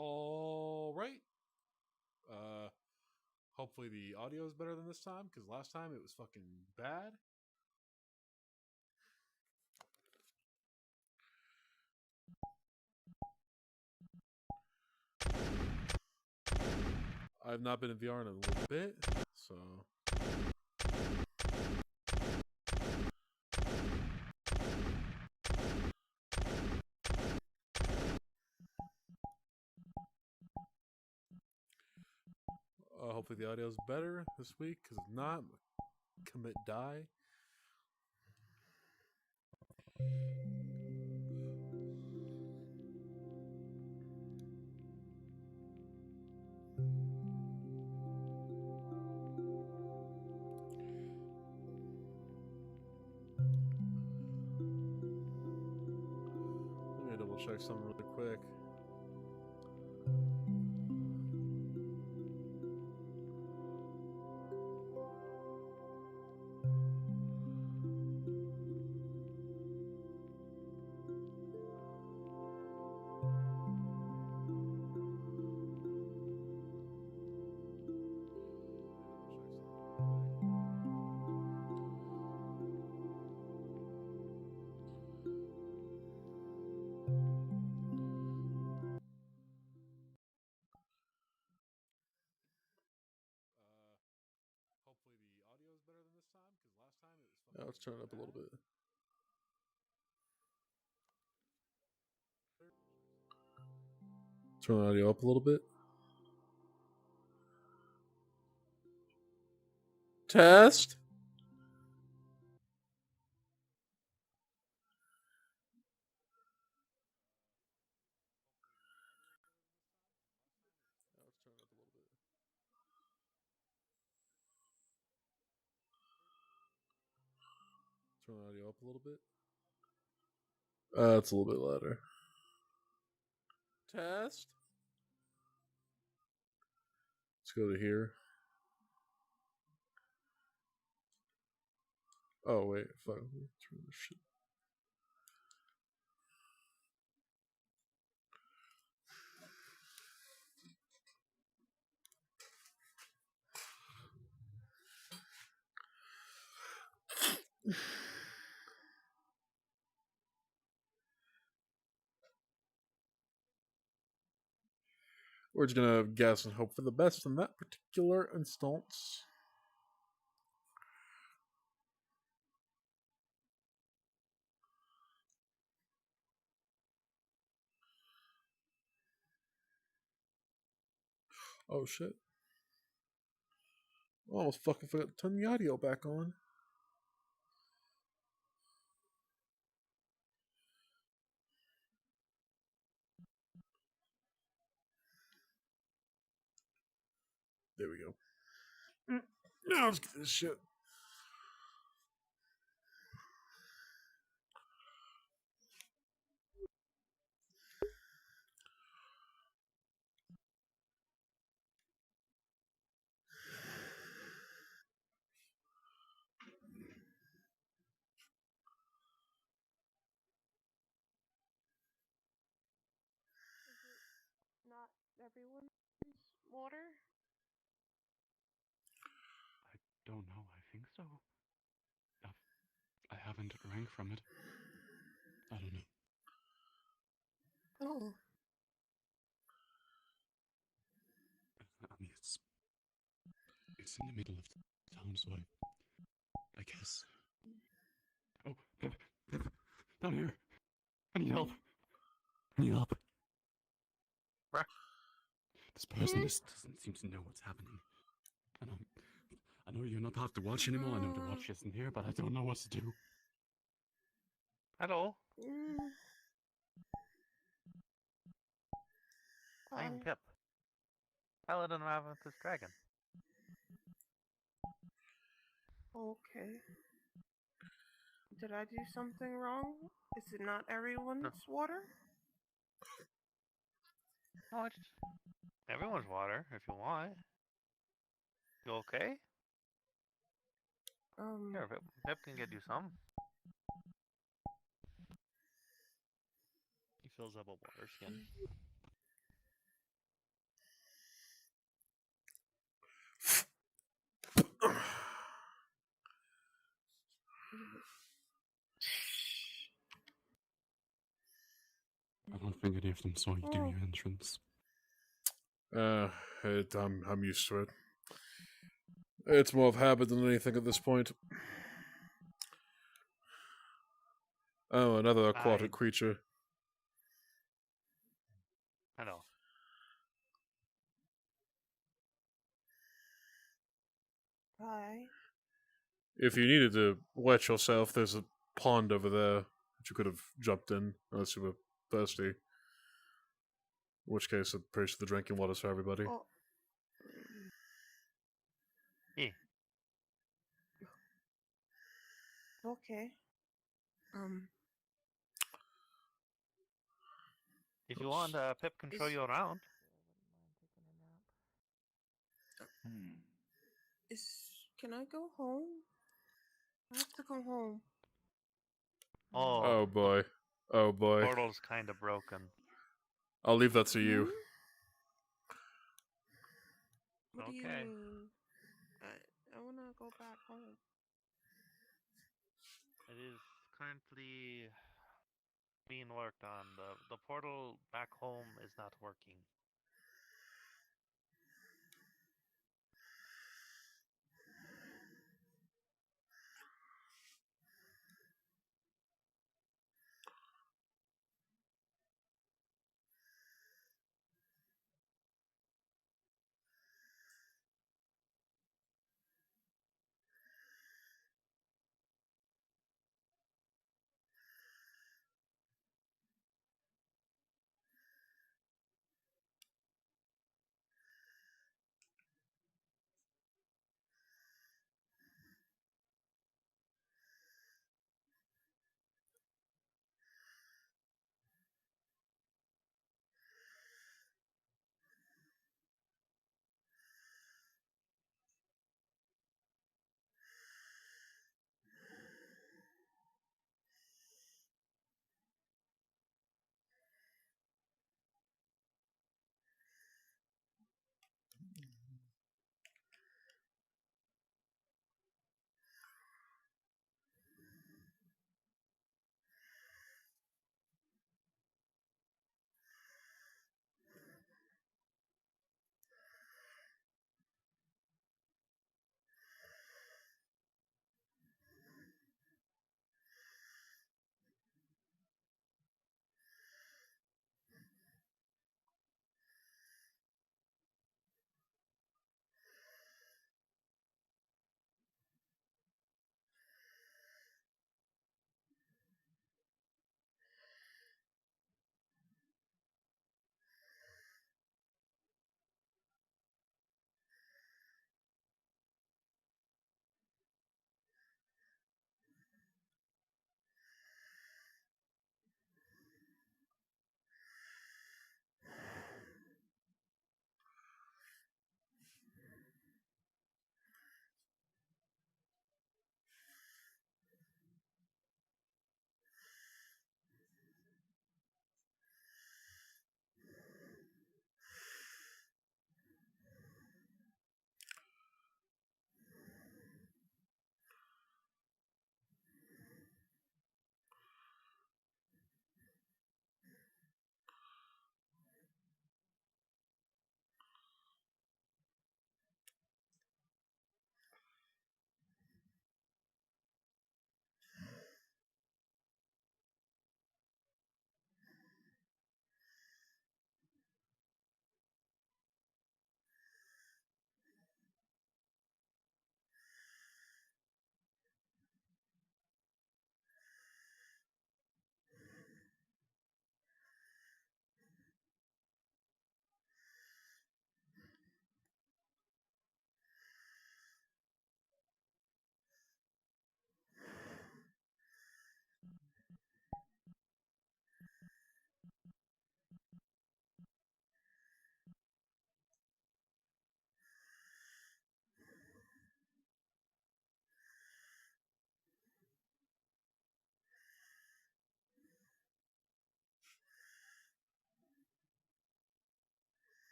All right. Hopefully the audio is better than this time because last time it was fucking bad. I've not been in VR in a little bit, so. Hopefully the audio is better this week because if not, commit die. Let me double check something really quick. Now let's turn it up a little bit. Turn the audio up a little bit. Test. Turn the audio up a little bit. It's a little bit louder. Test. Let's go to here. Oh wait, fuck. Turn this shit. We're just gonna guess and hope for the best in that particular instance. Oh shit. I almost fucking forgot to turn the audio back on. There we go. Now let's get this shit. Not everyone's water? I don't know. I think so. I haven't drank from it. I don't know. Oh. I mean, it's in the middle of town, so I guess. Oh, down here. I need help. I need help. This person doesn't seem to know what's happening. And I know you're not allowed to watch anymore. I know the watch isn't here, but I don't know what to do. Hello. I'm Pip. Paladin of Avanthus Dragon. Okay. Did I do something wrong? Is it not everyone's water? No, it's everyone's water if you want. You okay? Here, Pip can get you some. He fills up a water skin. I don't think any of them saw you do Oh. your entrance. I'm used to it. It's more of habit than anything at this point. Oh, another aquatic creature. Hello. Hi. If you needed to wet yourself, there's a pond over there that you could have jumped in unless you were thirsty. In which case, I'm pretty sure the drinking water's for everybody. Oh. Yeah. Okay. If you want, Pip can show Is- you around. Can I go home? I have to go home. Oh, Oh boy. Oh boy. portal's kind of broken. I'll leave that to you. What do you Okay. mean? I wanna go back home. It is currently being worked on. The portal back home is not working.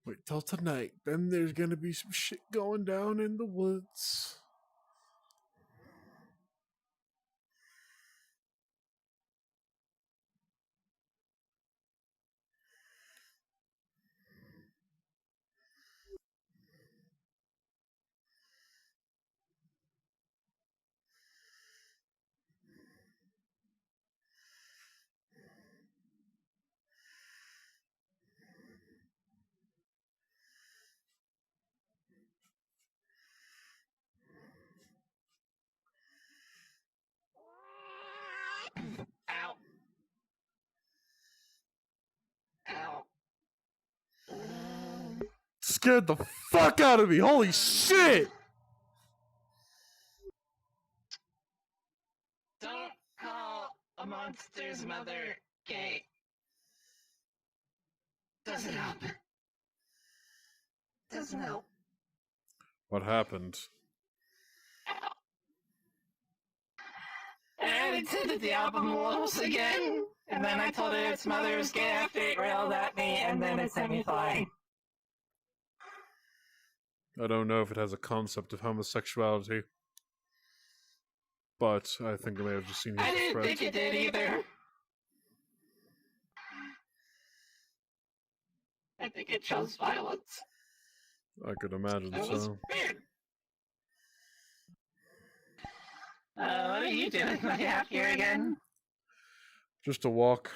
Wait till tonight. Then there's gonna be some shit going down in the woods. Ow. Ow. Scared the fuck out of me. Holy shit! Don't call a monster's mother gay. Doesn't help. Doesn't help. What happened? And I attended the album once again. And then I told it its mother was gay after it railed at me, and then it sent me flying. I don't know if it has a concept of homosexuality, but I think I may have just seen I his didn't threat. think it did either. I think it chose violence. I could imagine It was so. weird. What are you doing way out here again? Just a walk.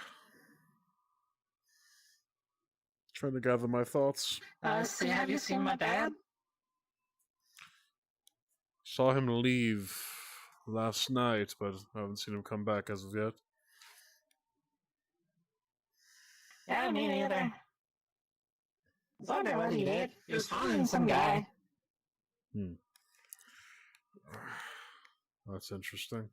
Trying to gather my thoughts. See, have you seen my dad? Saw him leave last night, but I haven't seen him come back as of yet. Yeah, me neither. I was wondering what he did. He was following some guy. That's interesting.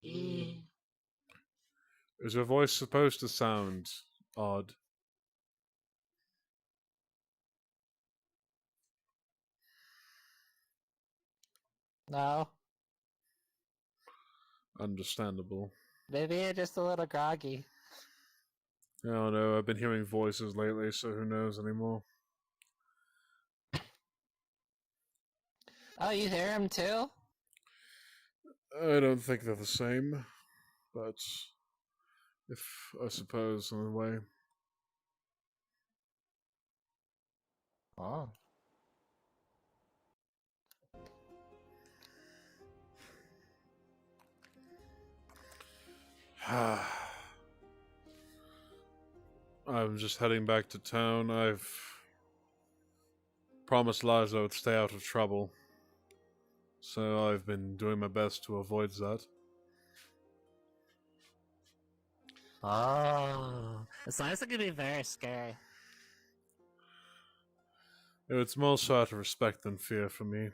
Yeah. Is your voice supposed to sound odd? No, Understandable. maybe you're just a little groggy. I don't know, I've been hearing voices lately, so who knows anymore. Oh, you hear him too? I don't think they're the same, but I suppose in a way. Oh. I'm just heading back to town. I've promised Liza I would stay out of trouble, so I've been doing my best to avoid that. Oh. This is gonna be very scary. It's more so out of respect than fear for me.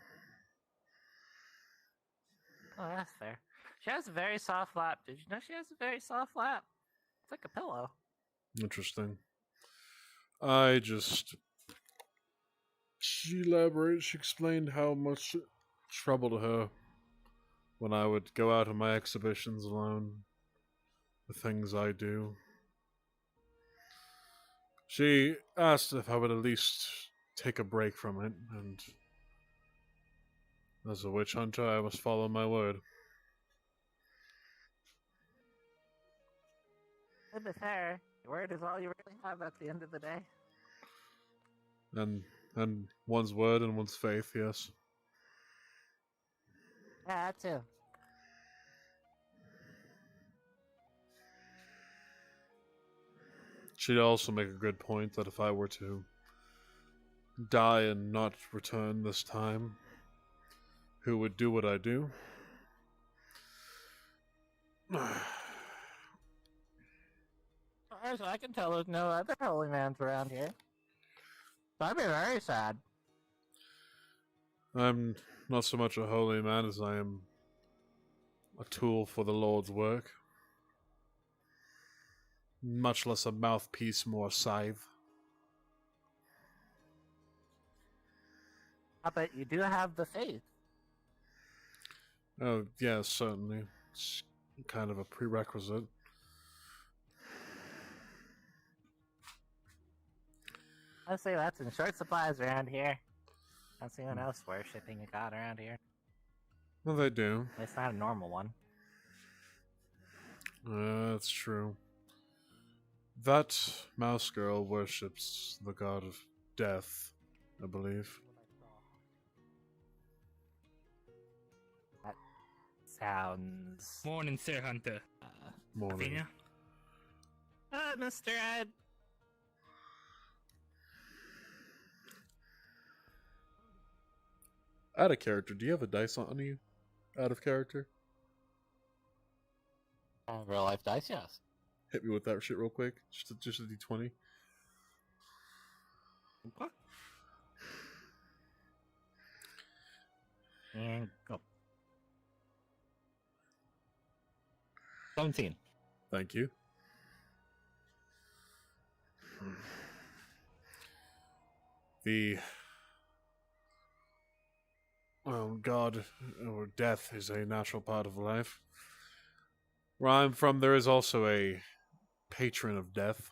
Oh, that's fair. She has a very soft lap. Did you know she has a very soft lap? It's like a pillow. Interesting. She explained how much trouble to her when I would go out on my exhibitions alone, the things I do. She asked if I would at least take a break from it, and as a witch hunter, I must follow my word. To be fair, your word is all you really have at the end of the day. And one's word and one's faith, yes. Yeah, that too. She'd also make a good point that if I were to die and not return this time, who would do what I do? As far as I can tell, there's no other holy mans around here. I'd be very sad. I'm not so much a holy man as I am a tool for the Lord's work. Much less a mouthpiece, more a scythe. But you do have the faith. Oh, yeah, certainly. It's kind of a prerequisite. I'd say that's in short supplies around here. I don't see anyone else worshipping a god around here. Well, they do. It's not a normal one. That's true. That mouse girl worships the god of death, I believe. That sounds... Morning, Sir Hunter. Morning. Athena? Mr. Ed. Out of character, do you have a dice on you? Out of character? Real life dice, yes. Hit me with that shit real quick. Just a d20. What? And go. 17. Thank you. The God or death is a natural part of life. Where I'm from, there is also a patron of death.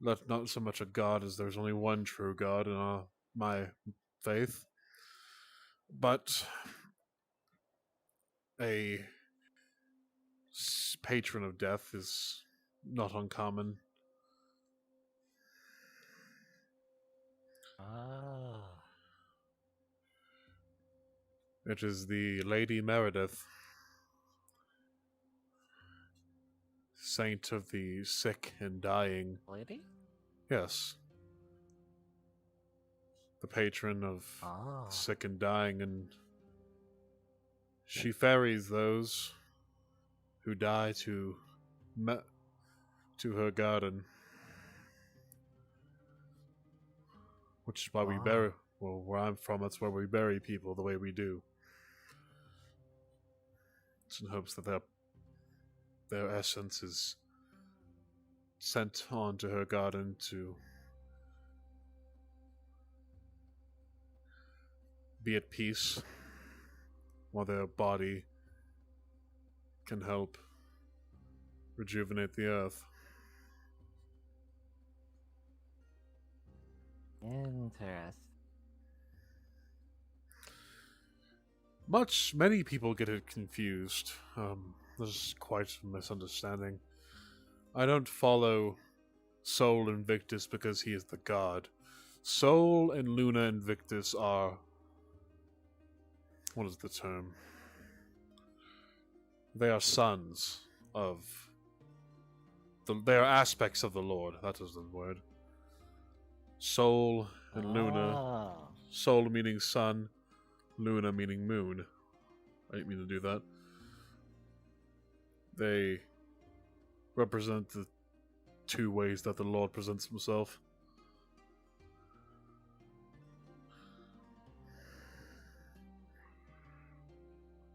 Not so much a god, as there's only one true God in my faith. But a patron of death is not uncommon. Oh. It is the Lady Meredith, saint of the sick and dying. Lady? Yes. The patron of Oh. sick and dying, and she ferries those who die to her garden. Which is why we bury... Well, where I'm from, that's where we bury people the way we do. It's in hopes that their essence is sent on to her garden to be at peace, while their body can help rejuvenate the earth. Interesting. Many people get it confused. There's quite a misunderstanding. I don't follow Sol Invictus because he is the god. Sol and Luna Invictus are... what is the term? They are sons of... they are aspects of the Lord. That is the word. Sol and Luna. Oh. Sol meaning sun, Luna meaning moon. I didn't mean to do that. They represent the two ways that the Lord presents himself.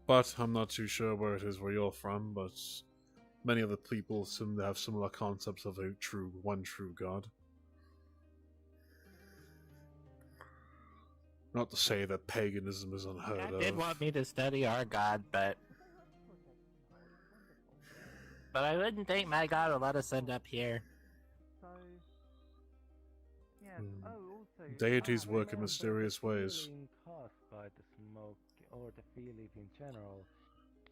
But I'm not too sure where it is where you're from, but many of the people seem to have similar concepts of one true God. Not to say that paganism is unheard Dad of. did want me to study our god, but I wouldn't think my god would let us end up here. So, yeah. Hmm. Oh, also, Deities I work in remember mysterious the ways. feeling caused by the smoke or the feeling in general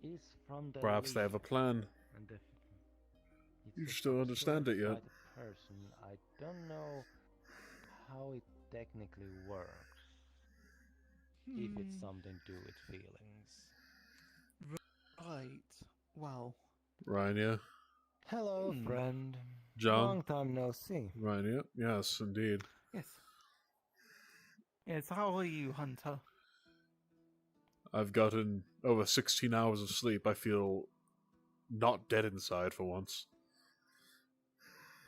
is from the Perhaps they have a leaf, plan. and You it's just don't understand it experienced yet. by the person. I don't know how it technically works. If it's something to do with feelings. Right. Well, Ryan, yeah? Hello, friend. John? Long time no see. Ryan, yeah? Yes, indeed. yes. Yes, how are you, Hunter? I've gotten over 16 hours of sleep. I feel not dead inside for once.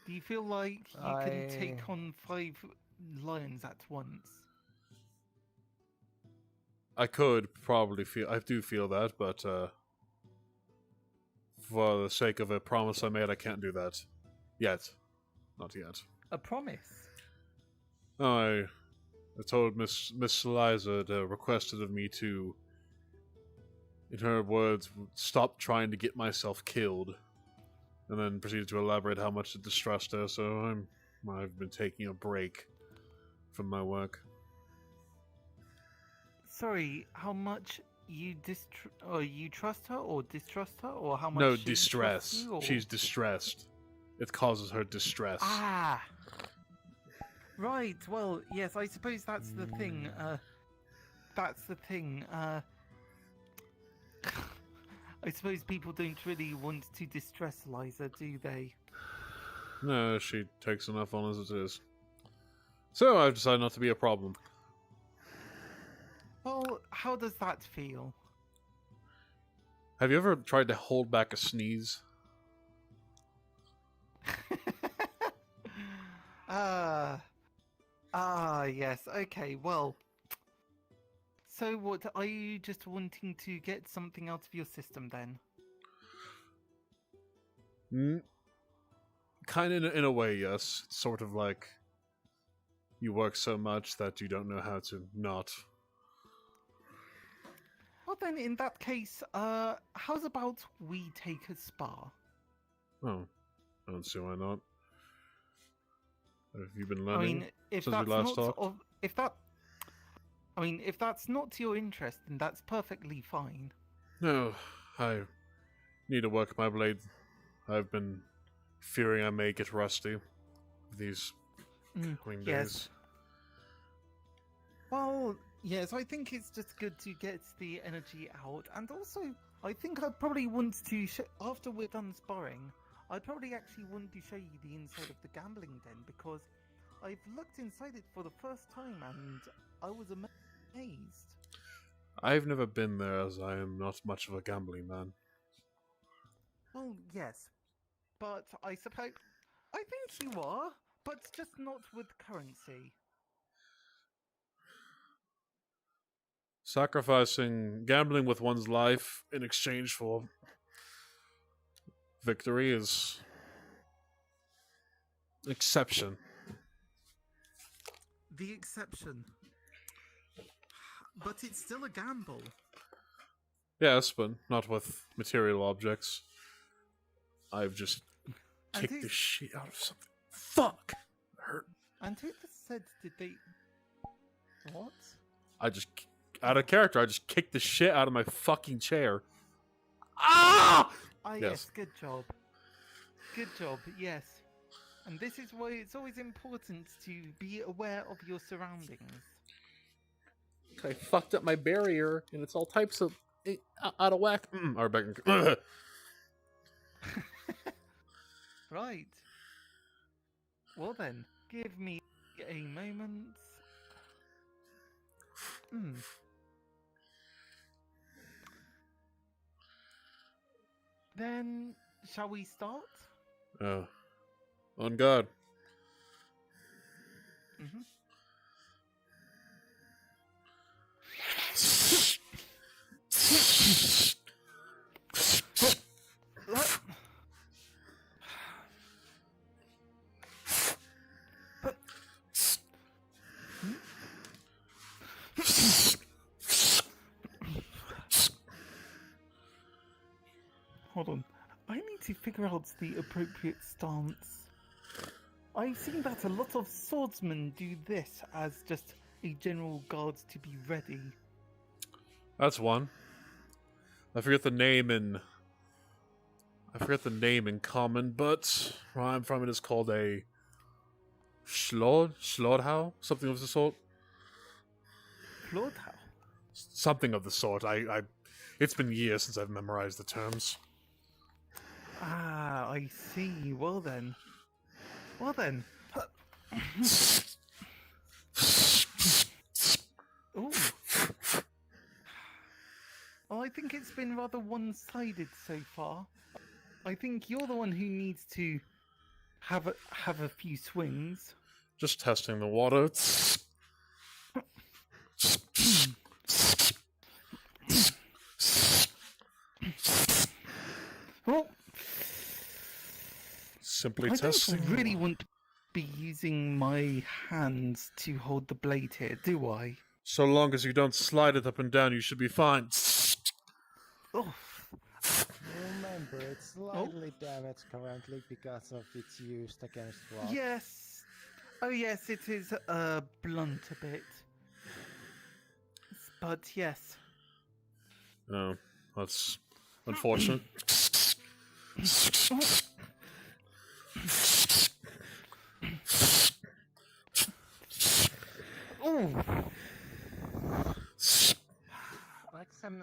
Do you feel like you can take on 5 lions at once? I could probably feel... I do feel that, but for the sake of a promise I made, I can't do that. Yet. Not yet. A promise? I told Miss Eliza requested of me to in her words, stop trying to get myself killed, and then proceeded to elaborate how much it distressed her. So I've been taking a break from my work. Sorry, how much you you trust her or distrust her, or how much No, she distress. trusts you, or... She's distressed. It causes her distress. Ah! Right, well, yes, I suppose that's the thing, that's the thing, I suppose people don't really want to distress Liza, do they? No, she takes enough on as it is. So I've decided not to be a problem. Well, how does that feel? Have you ever tried to hold back a sneeze? Yes, okay, well... So what, are you just wanting to get something out of your system then? Kind of in a way, yes. It's sort of like you work so much that you don't know how to not. Well then, in that case, how's about we take a spa? Oh, I don't see why not. Have you been I learning mean, if since we that's last not talked? if that's not to your interest, then that's perfectly fine. No, I need to work my blade. I've been fearing I may get rusty these coming yes. days. Well, yes, I think it's just good to get the energy out, and also, I think I'd probably want to, after we're done sparring, I'd probably actually want to show you the inside of the gambling den, because I've looked inside it for the first time, and I was amazed. I've never been there, as I am not much of a gambling man. Well, yes, but I suppose... I think you are, but just not with currency. Sacrificing, gambling with one's life in exchange for victory is an exception. The exception. But it's still a gamble. Yes, but not with material objects. I've just kicked the shit out of something. Fuck! It hurt. And who said did they... What? I just, out of character, I just kicked the shit out of my fucking chair. Ah! Ah, yes, good job. Good job, yes. And this is why it's always important to be aware of your surroundings. I fucked up my barrier, and it's all types of out of whack. Or back. Right. Well then, give me a moment. Then, shall we start? On guard. Hold on. I need to figure out the appropriate stance. I've seen that a lot of swordsmen do this as just a general guard to be ready. That's one. I forget the name in common, but where I'm from it is called a Schlordhau? Something of the sort. Schlordhau? Something of the sort. It's been years since I've memorized the terms. Ah, I see. Well then. Ooh. Well, I think it's been rather one-sided so far. I think you're the one who needs to have a few swings. Just testing the water. Well, Simply I testing. don't really want to be using my hands to hold the blade here, do I? So long as you don't slide it up and down, you should be fine. Oh, Remember, it's slightly damaged currently because of its use against rocks. yes. Oh, yes, it is blunt a bit. But yes. Oh, that's unfortunate. Oh, Like some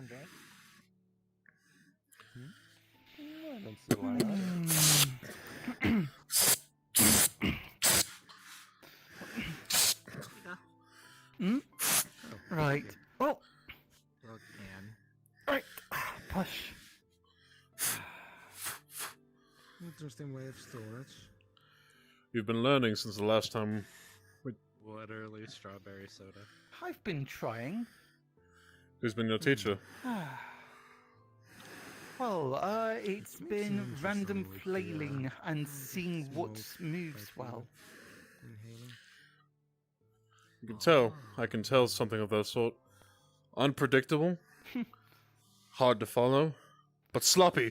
drink. I don't see why not. Hmm? Right. Oh, Look, man. right. Push. Interesting way of storage. You've been learning since the last time. Literally strawberry soda. I've been trying. Who's been your teacher? Well, it's Makes been sense, random so, flailing and just seeing what smoke, moves like, well. Inhaling. You can tell. I can tell something of that sort. Unpredictable. Hard to follow. But sloppy.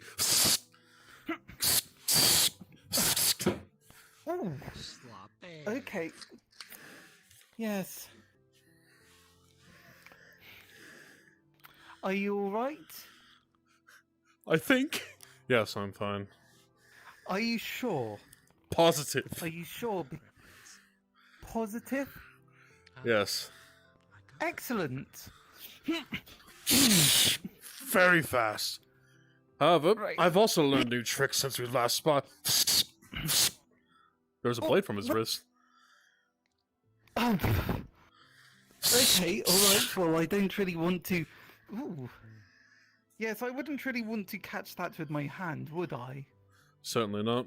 Oh, Sloppy. okay. Yes. Are you alright? I think. Yes, I'm fine. Are you sure? Positive. Are you sure? Positive? Yes. Excellent. Very fast. However, Right. I've also learned new tricks since we last spot. There's a blade from his wrist. Oh. Okay, alright. Well, I don't really want to... Ooh. Yes, I wouldn't really want to catch that with my hand, would I? Certainly not.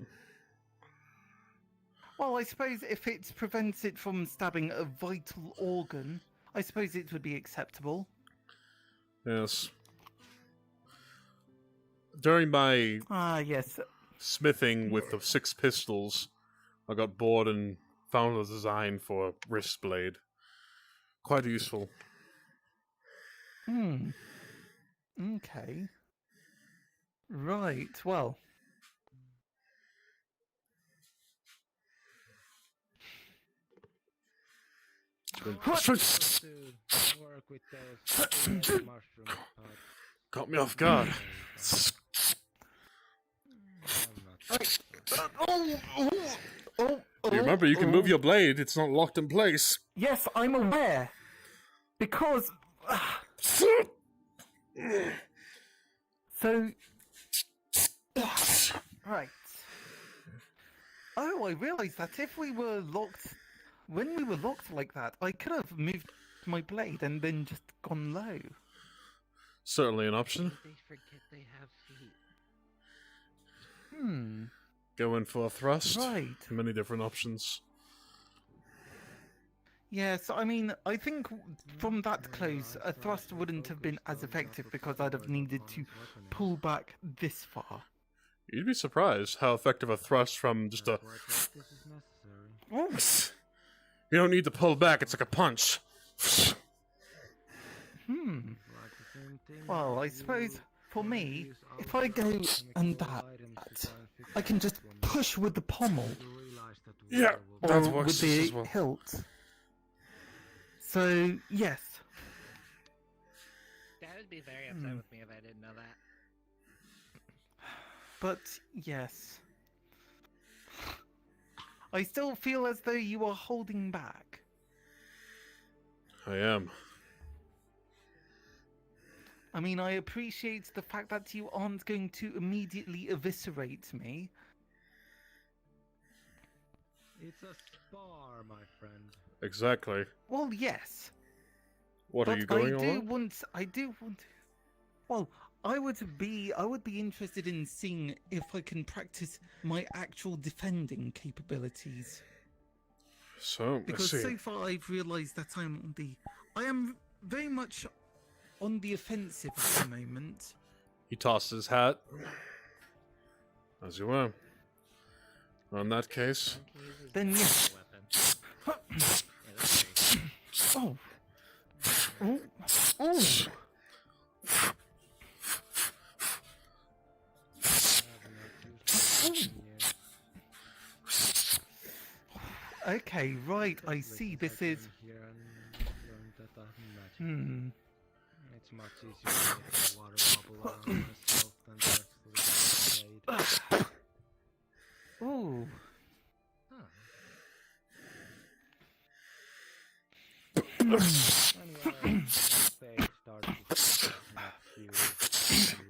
Well, I suppose if it prevents it from stabbing a vital organ, I suppose it would be acceptable. Yes. During my Ah, yes. smithing with the 6 pistols, I got bored and found a design for a wrist blade. Quite useful. Hmm. Okay. Right, well. Just to work with those mushrooms, Caught me off guard. You remember, you can move your blade. It's not locked in place. Yes, I'm aware. Because... So... Right. Oh, I realised that if we were locked... When we were locked like that, I could have moved my blade and then just gone low. Certainly an option. They forget they have feet. Hmm. Go in for a thrust. Right. Many different options. Yes, I mean, I think from that close, a thrust wouldn't have been as effective because I'd have needed to pull back this far. You'd be surprised how effective a thrust from just a... This is necessary. You don't need to pull back, it's like a punch. Hmm. Like the same thing Well, I you suppose for me, use if I go alchemist and chemical that, items to try and fix I can just one. push with the pommel You realize that Yeah. water will That or works with the as well. hilt. So, yes. Dad would be very upset with me if I didn't know that. But, yes. I still feel as though you are holding back. I am. I mean, I appreciate the fact that you aren't going to immediately eviscerate me. It's a spar, my friend. Exactly. Well, yes. What, but are you going I do on? want. Well, I would be interested in seeing if I can practice my actual defending capabilities. So, let's Because see. so far I've realised that I am very much on the offensive at the moment. He tossed his hat. As you were. In that case, Then yes. Weapon. Yeah, that's great. Oh. Oh. Oh. Okay, right, I Just see. listen, This I is. came here and learned that magic. Hmm. It's much easier to make a water bubble around myself than to actually use a blade. Ooh. Anyway, my fate started to change next year. I'm less of a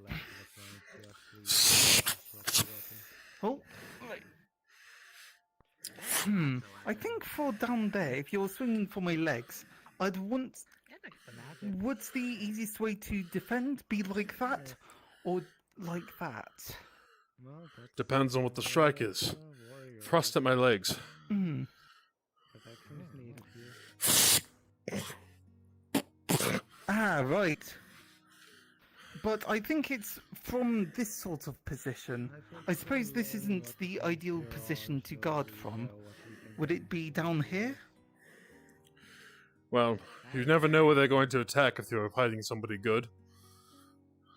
pain to actually use a proper weapon. Oh. Hmm. I think for down there, if you're swinging for my legs, I'd want. Would the easiest way to defend be like that, or like that? Well, that's Depends on what the strike is. warrior, Thrust at my legs. Hmm. protection is needed here. Ah, right. But I think it's from this sort of position. I suppose this isn't the ideal position to guard from. Would it be down here? Well, you never know where they're going to attack if you're fighting somebody good.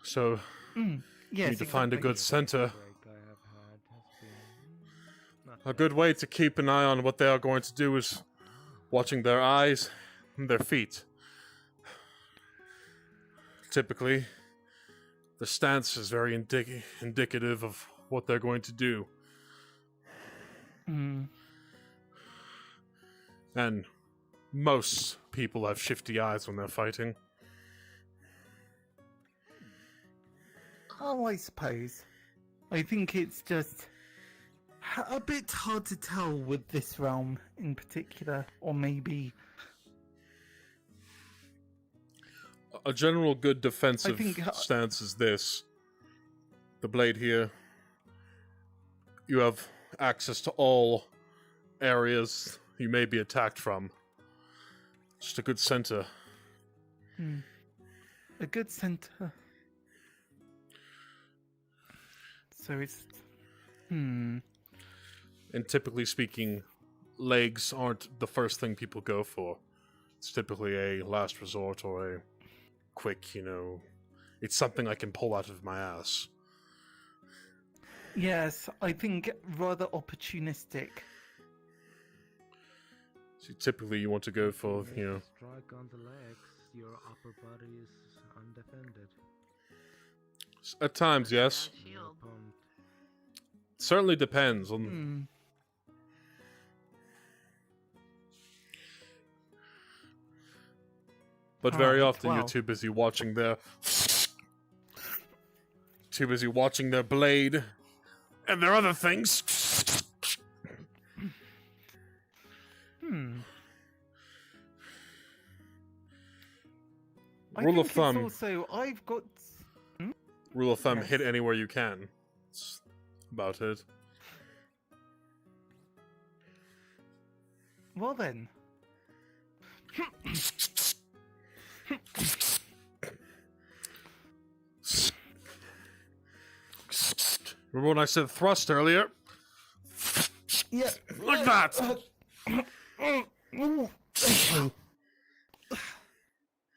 So, Mm. you Yes, need to find a exactly. good center. Break I have had has been not A good way to keep an eye on what they are going to do is watching their eyes and their feet. Typically, the stance is very indicative of what they're going to do. Mm. And most people have shifty eyes when they're fighting. Oh, I suppose. I think it's just a bit hard to tell with this realm in particular, or maybe A general good defensive think- stance is this. The blade here. You have access to all areas you may be attacked from. Just a good center. a good center. So it's And typically speaking, legs aren't the first thing people go for. It's typically a last resort or a quick, it's something I can pull out of my ass. yes, I think rather opportunistic. So typically you want to go for, strike on the legs, your upper body is undefended. at times, yes. Your opponent Certainly depends on... But very Right, often you're well. too busy watching their blade and their other things. I Rule think of thumb. It's also, I've got. Rule of thumb, Yes. hit anywhere you can. That's about it. Well then. Remember when I said thrust earlier? Yeah. Like that!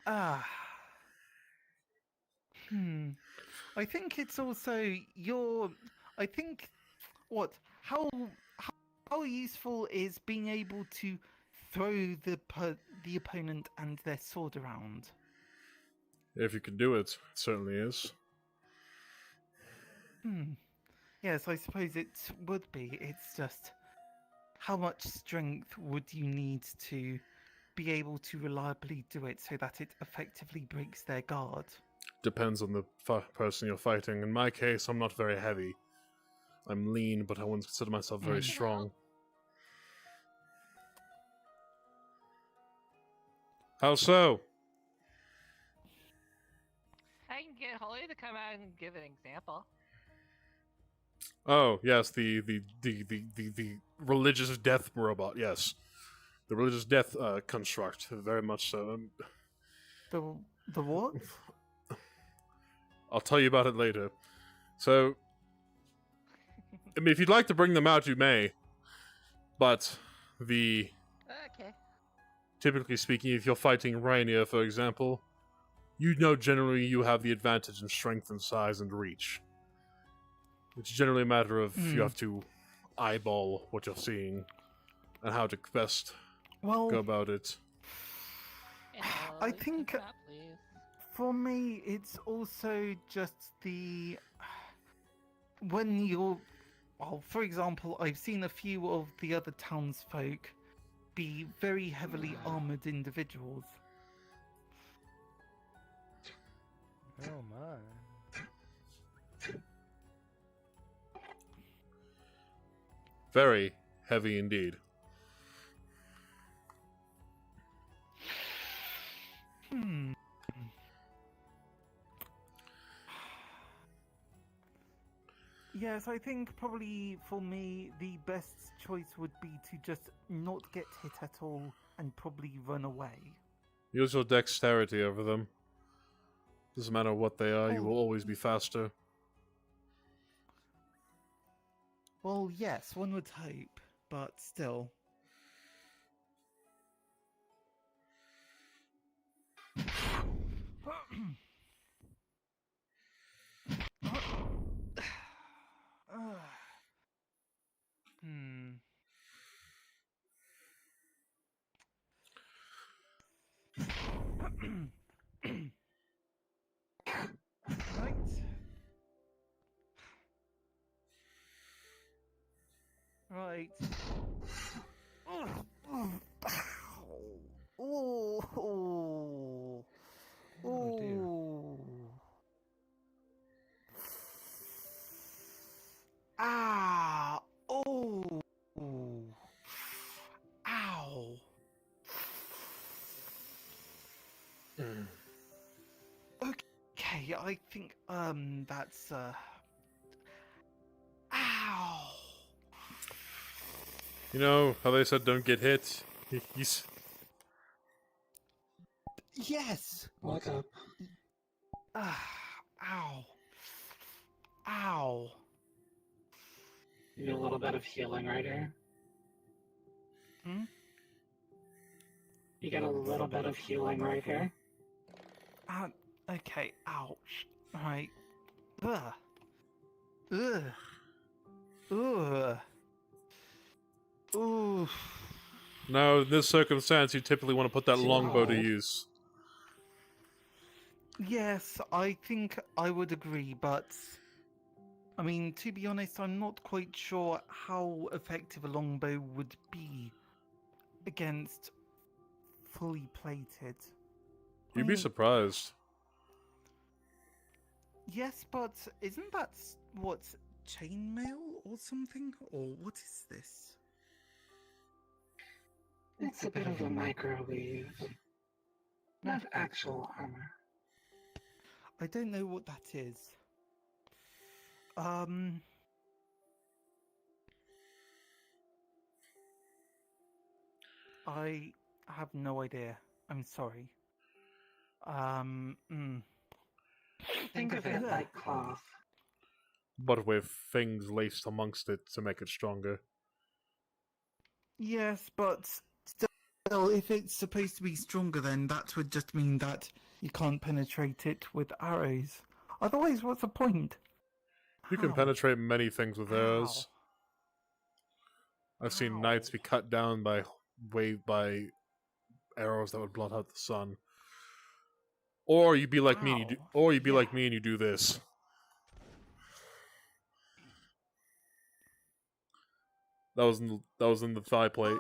Ah. I think it's also your. I think what how useful is being able to throw the opponent and their sword around. If you can do it, it certainly is. Yes, I suppose it would be. It's just how much strength would you need to be able to reliably do it so that it effectively breaks their guard? Depends on the person you're fighting. In my case, I'm not very heavy. I'm lean, but I wouldn't consider myself very strong. How so? I can get Holly to come out and give an example. Oh, yes, the religious death robot, yes. The religious death construct, very much so. The what? I'll tell you about it later. So, I mean, if you'd like to bring them out, you may. But Okay. typically speaking, if you're fighting Rainier, for example, you know generally you have the advantage in strength and size and reach. It's generally a matter of you have to eyeball what you're seeing and how to best Well, go about it. I think for me, it's also just the when you're. Well, for example, I've seen a few of the other townsfolk be very heavily armored individuals. Oh my. Very heavy indeed. Yes, I think probably for me the best choice would be to just not get hit at all and probably run away. Use your dexterity over them. Doesn't matter what they are, you Oh. will always be faster. Well, yes, one would hope, but still. Right. Right. Oh, Oh dear. Ah. Oh. Ow. Okay, I think that's ow. You know how they said don't get hit? He's... Yes. What's up? Ow. Ow. You need a little bit of healing right here. Hmm? You get a little bit of healing right here. Okay, ouch. Right. Ugh. Ugh. Ugh. Oof. Now, in this circumstance, you typically want to put that longbow to use. Yes, I think I would agree, but I mean, to be honest, I'm not quite sure how effective a longbow would be against fully plated. You'd be surprised. Yes, but isn't that what, chainmail or something? Or what is this? It's a bit of a microwave. Not actual armor. I don't know what that is. I have no idea. I'm sorry. Think of it like cloth. But with things laced amongst it to make it stronger. Yes, but still, if it's supposed to be stronger, then that would just mean that you can't penetrate it with arrows. Otherwise, what's the point? You can Ow. penetrate many things with arrows. Ow. I've seen knights be cut down by arrows that would blot out the sun. Or you'd be like me and you do, or you'd be like me and you do this. That was in the thigh plate.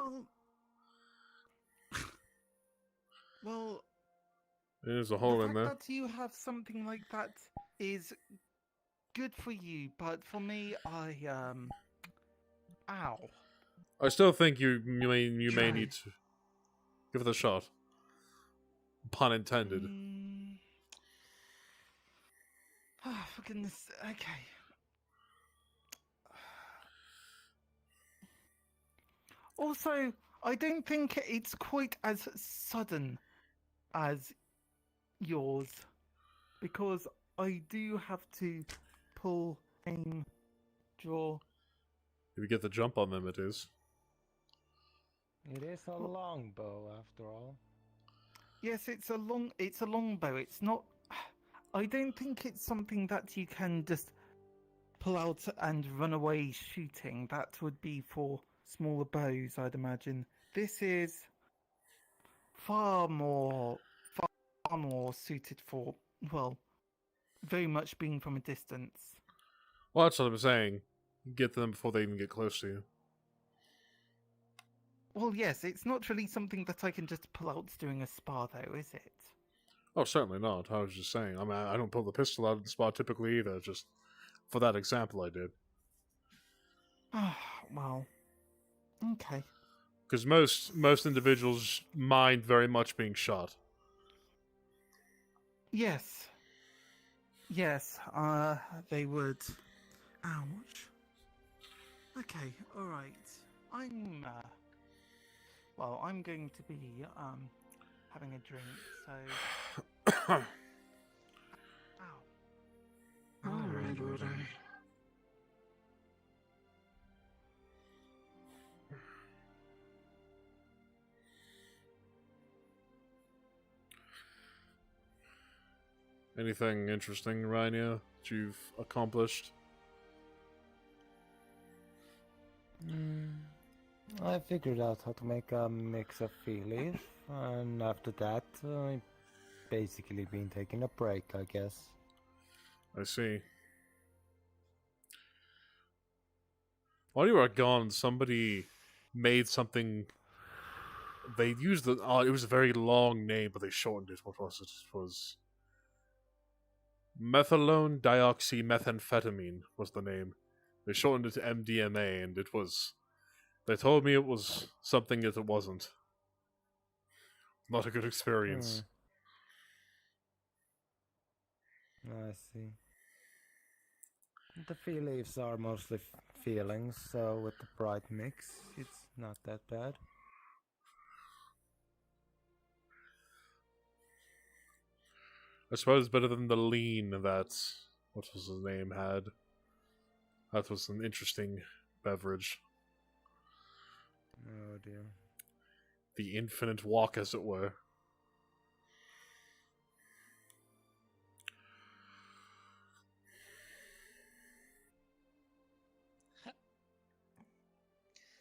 Well, There's a hole the in fact there. that you have something like that is good for you, but for me, ow. I still think you may need to give it a shot. Pun intended. Oh, for goodness. Okay. Also, I don't think it's quite as sudden as yours, because I do have to pull, aim, draw. If you get the jump on them, it is. It is a longbow after all. Yes, it's a longbow. It's not. I don't think it's something that you can just pull out and run away shooting. That would be for smaller bows, I'd imagine. This is far more suited for, well, very much being from a distance. Well, that's what I'm saying. Get to them before they even get close to you. Well, yes, it's not really something that I can just pull out during a spar, though, is it? Oh, certainly not. I was just saying. I mean, I don't pull the pistol out of the spot typically either. Just for that example, I did. Well, okay. Because most individuals mind very much being shot. Yes. Yes, they would. Ouch. Okay, alright. I'm going to be, having a drink, so... Ow. Alright, alright. Anything interesting, Rania, that you've accomplished? I figured out how to make a mix of feelies, and after that, I've basically been taking a break, I guess. I see. While you were gone, somebody made something. They used the. It was a very long name, but they shortened it. What was it? It was methylone dioxymethamphetamine was the name. They shortened it to MDMA, and it was. They told me it was something that it wasn't. Not a good experience. I see. The feelies are mostly feelings, so with the bright mix, it's not that bad. I suppose better than the lean that what was his name had. That was an interesting beverage. Oh dear. The infinite walk, as it were.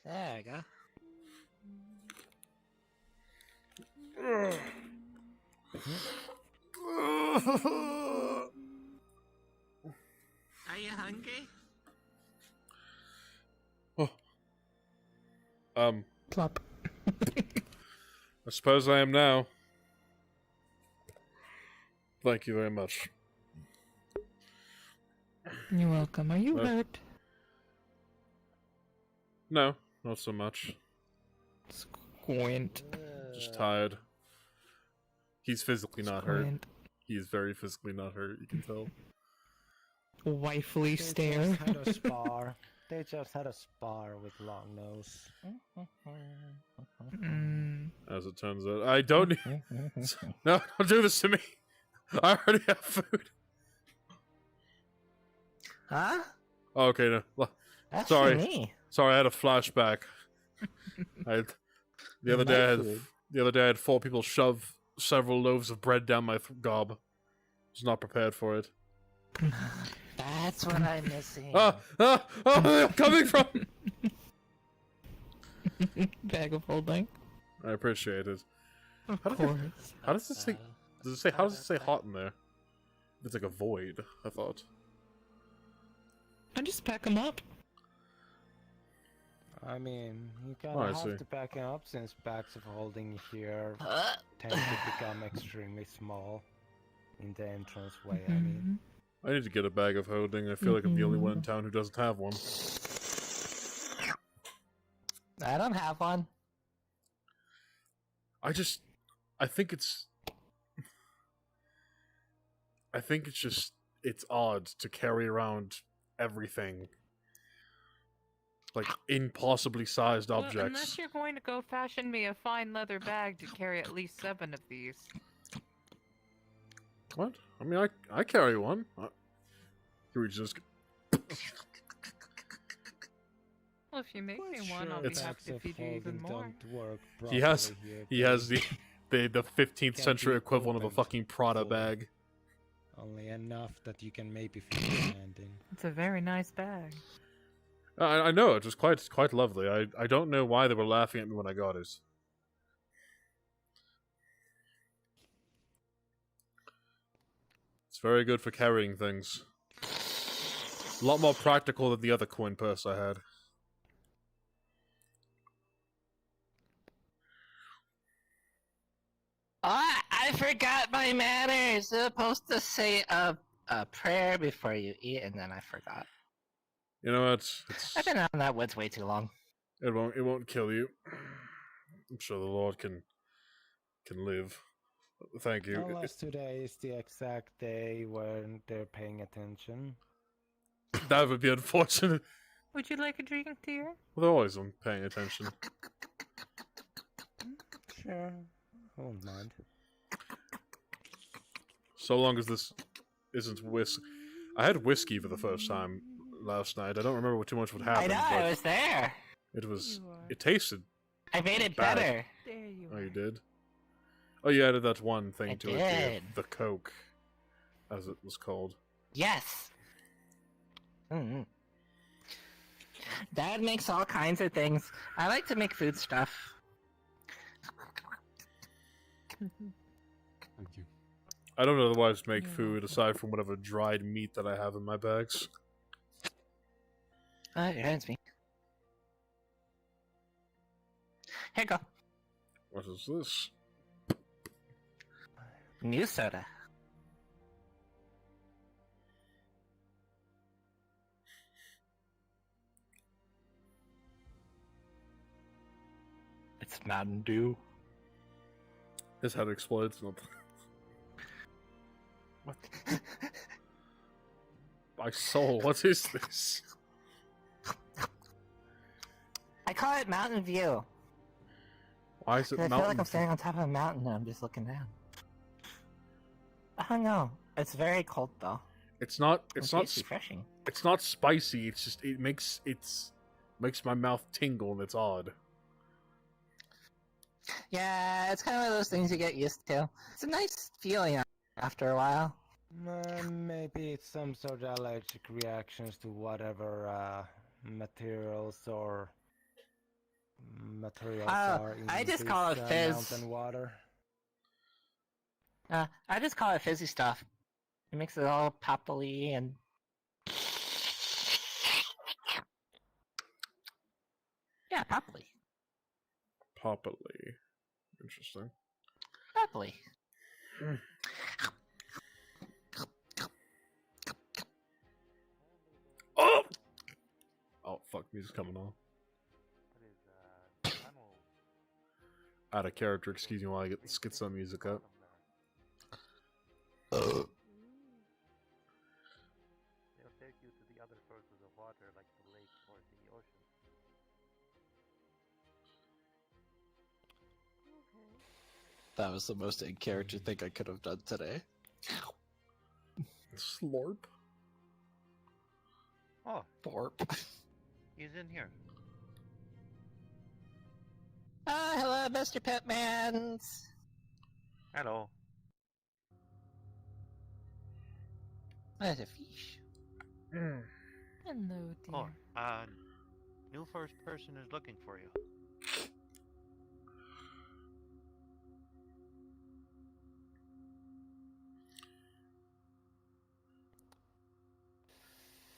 There we go. Are you hungry? Plop. I suppose I am now. Thank you very much. You're welcome. Are you hurt? No, not so much. Squint. Just tired. He's physically not hurt. Squint. He is very physically not hurt, you can tell. Wifely They stare. just had a spar. They just had a spar with Long Nose. As it turns out. I don't need... No, don't do this to me! I already have food! Huh? Oh, okay, no. That's Sorry. for me. Sorry, I had a flashback. The other day I had 4 people shove several loaves of bread down my gob. Was not prepared for it. That's what I'm missing. Oh, where am I coming from? Bag of holding. I appreciate it. Of course. How does it say? Does it say? How does it say hot in there? It's like a void. I thought. I just pack them up. I mean, you kind Oh, I of see. have to back it up since bags of holding here tend to become extremely small in the entrance way. I mean, I need to get a bag of holding. I feel like I'm the only one in town who doesn't have one. I don't have one. I think it's just, it's odd to carry around everything. Like, impossibly sized Well, objects. unless you're going to go fashion me a fine leather bag to carry at least 7 of these. What? I mean, I carry one. Here we just... Well, if you make me quite one, sure I'll be It's- happy bags to of feed you even holding more. don't work He has properly here, he but has the 15th Can't century be equivalent of a opened fucking Prada fully. bag. Only enough that you can maybe fit your hand in. It's a very nice bag. I know, it was quite lovely. I don't know why they were laughing at me when I got it. It's very good for carrying things. A lot more practical than the other coin purse I had. Oh, I forgot my manners. Supposed to say a prayer before you eat, and then I forgot. You know what? I've been out in that woods way too long. It won't kill you. I'm sure the Lord can live. Thank you. Unless today is the exact day when they're paying attention. That would be unfortunate. Would you like a drink, dear? Well, they're always paying attention. Sure. I won't mind. So long as this isn't whiskey. I had whiskey for the first time last night. I don't remember too much what I happened. know, but I was there. It was. You are. It tasted. I made it bad. better. There you Oh, are. you did? Oh, you added that one thing I to did. it. The Coke, as it was called. Yes. Mm-hmm. Dad makes all kinds of things. I like to make food stuff. Thank you. I don't otherwise make You're food welcome. aside from whatever dried meat that I have in my bags. It reminds me. Here you go. What is this? New soda. It's Mountain Dew. His head explodes. Not... What? My soul, what is this? I call it Mountain View. Why is it 'Cause I feel mountain? like I'm standing on top of a mountain and I'm just looking down. I don't know. It's very cold though. It's not. It's not. refreshing. It's not spicy. It's just. It makes. Makes my mouth tingle and it's odd. Yeah, it's kind of one of those things you get used to. It's a nice feeling after a while. Maybe it's some sort of allergic reactions to whatever materials or materials are in I just this, call it fizz. mountain water. I just call it fizzy stuff. It makes it all poppily and... Yeah, poppily. Poppily. Interesting. Poppily. Oh! Oh, fuck. Music's coming on. Out of character, excuse me while I get some music up. They'll take you to the other sources of water, like the lake or the ocean. That was the most in character thing I could have done today. Slorp. Oh, Thorpe. he's in here. Hello, Mr. Pitmans. Hello. There's a fish. Hello, dear. Oh, new first person is looking for you.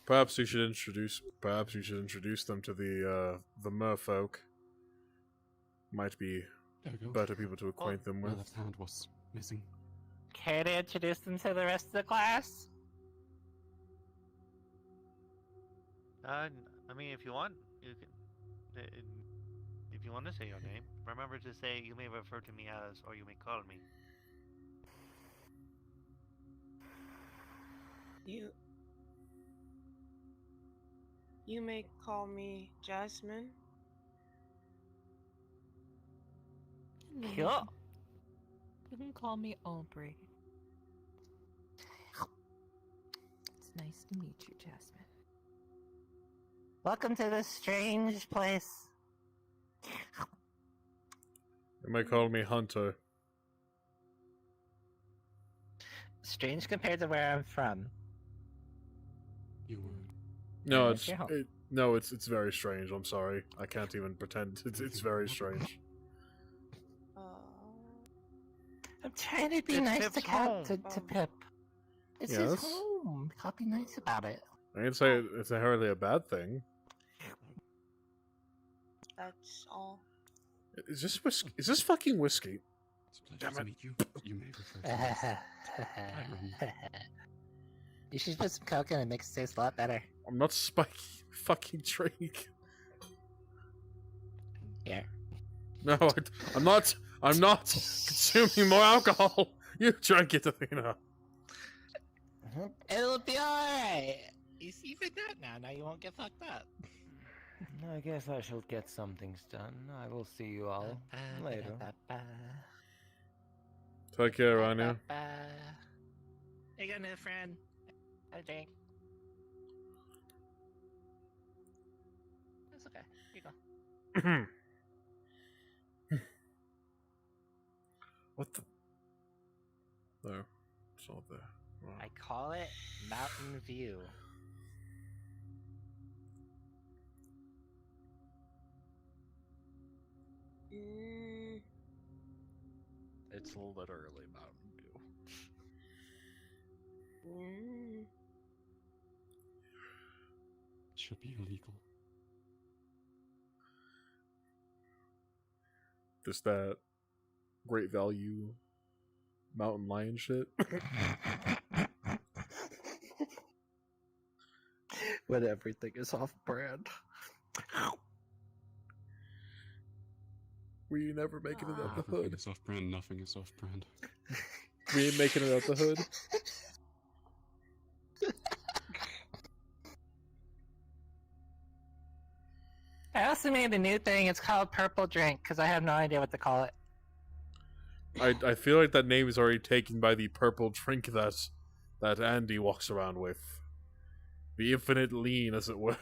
Perhaps you should introduce them to the merfolk. Might be There we go. better people to acquaint them My with. left hand was missing. Care to introduce them to the rest of the class? I mean, if you want, you can. If you want to say your name, remember to say you may refer to me as, or you may call me. You may call me Jasmine. Cool. You can call me Aubrey. It's nice to meet you, Jasmine. Welcome to this strange place. You may call me Hunter. strange compared to where I'm from. You were. No, It's your home. it's very strange. I'm sorry. I can't even pretend. It's very strange. I'm trying to be It's nice Pip's to home. to Pip. It's Yes. his home. Gotta be nice about it. I didn't say it's inherently a bad thing. That's all. Is this whiskey? Is this fucking whiskey? It's a pleasure Damn to it. meet you. You may refer to me as Byron. You should put some coke in and make it taste a lot better. I'm not spiking fucking drink. Here. No, I'm not. I'm not consuming more alcohol. You drank it, Athena. It'll be alright. You see for that now. Now you won't get fucked up. I guess I shall get some things done. I will see you all later. Take care, Rania. Hey, got another friend. Have a drink. That's okay. Here you go. What the? No, it's not there. Wow. I call it Mountain View. It's literally Mountain Dew. It should be illegal. Just that great value mountain lion shit. When everything is off-brand. We ain't never making it out the Everything hood. is off-brand. Nothing is off-brand. We ain't making it out the hood. I also made a new thing. It's called Purple Drink because I have no idea what to call it. I feel like that name is already taken by the purple drink that Andy walks around with. The infinite lean, as it were.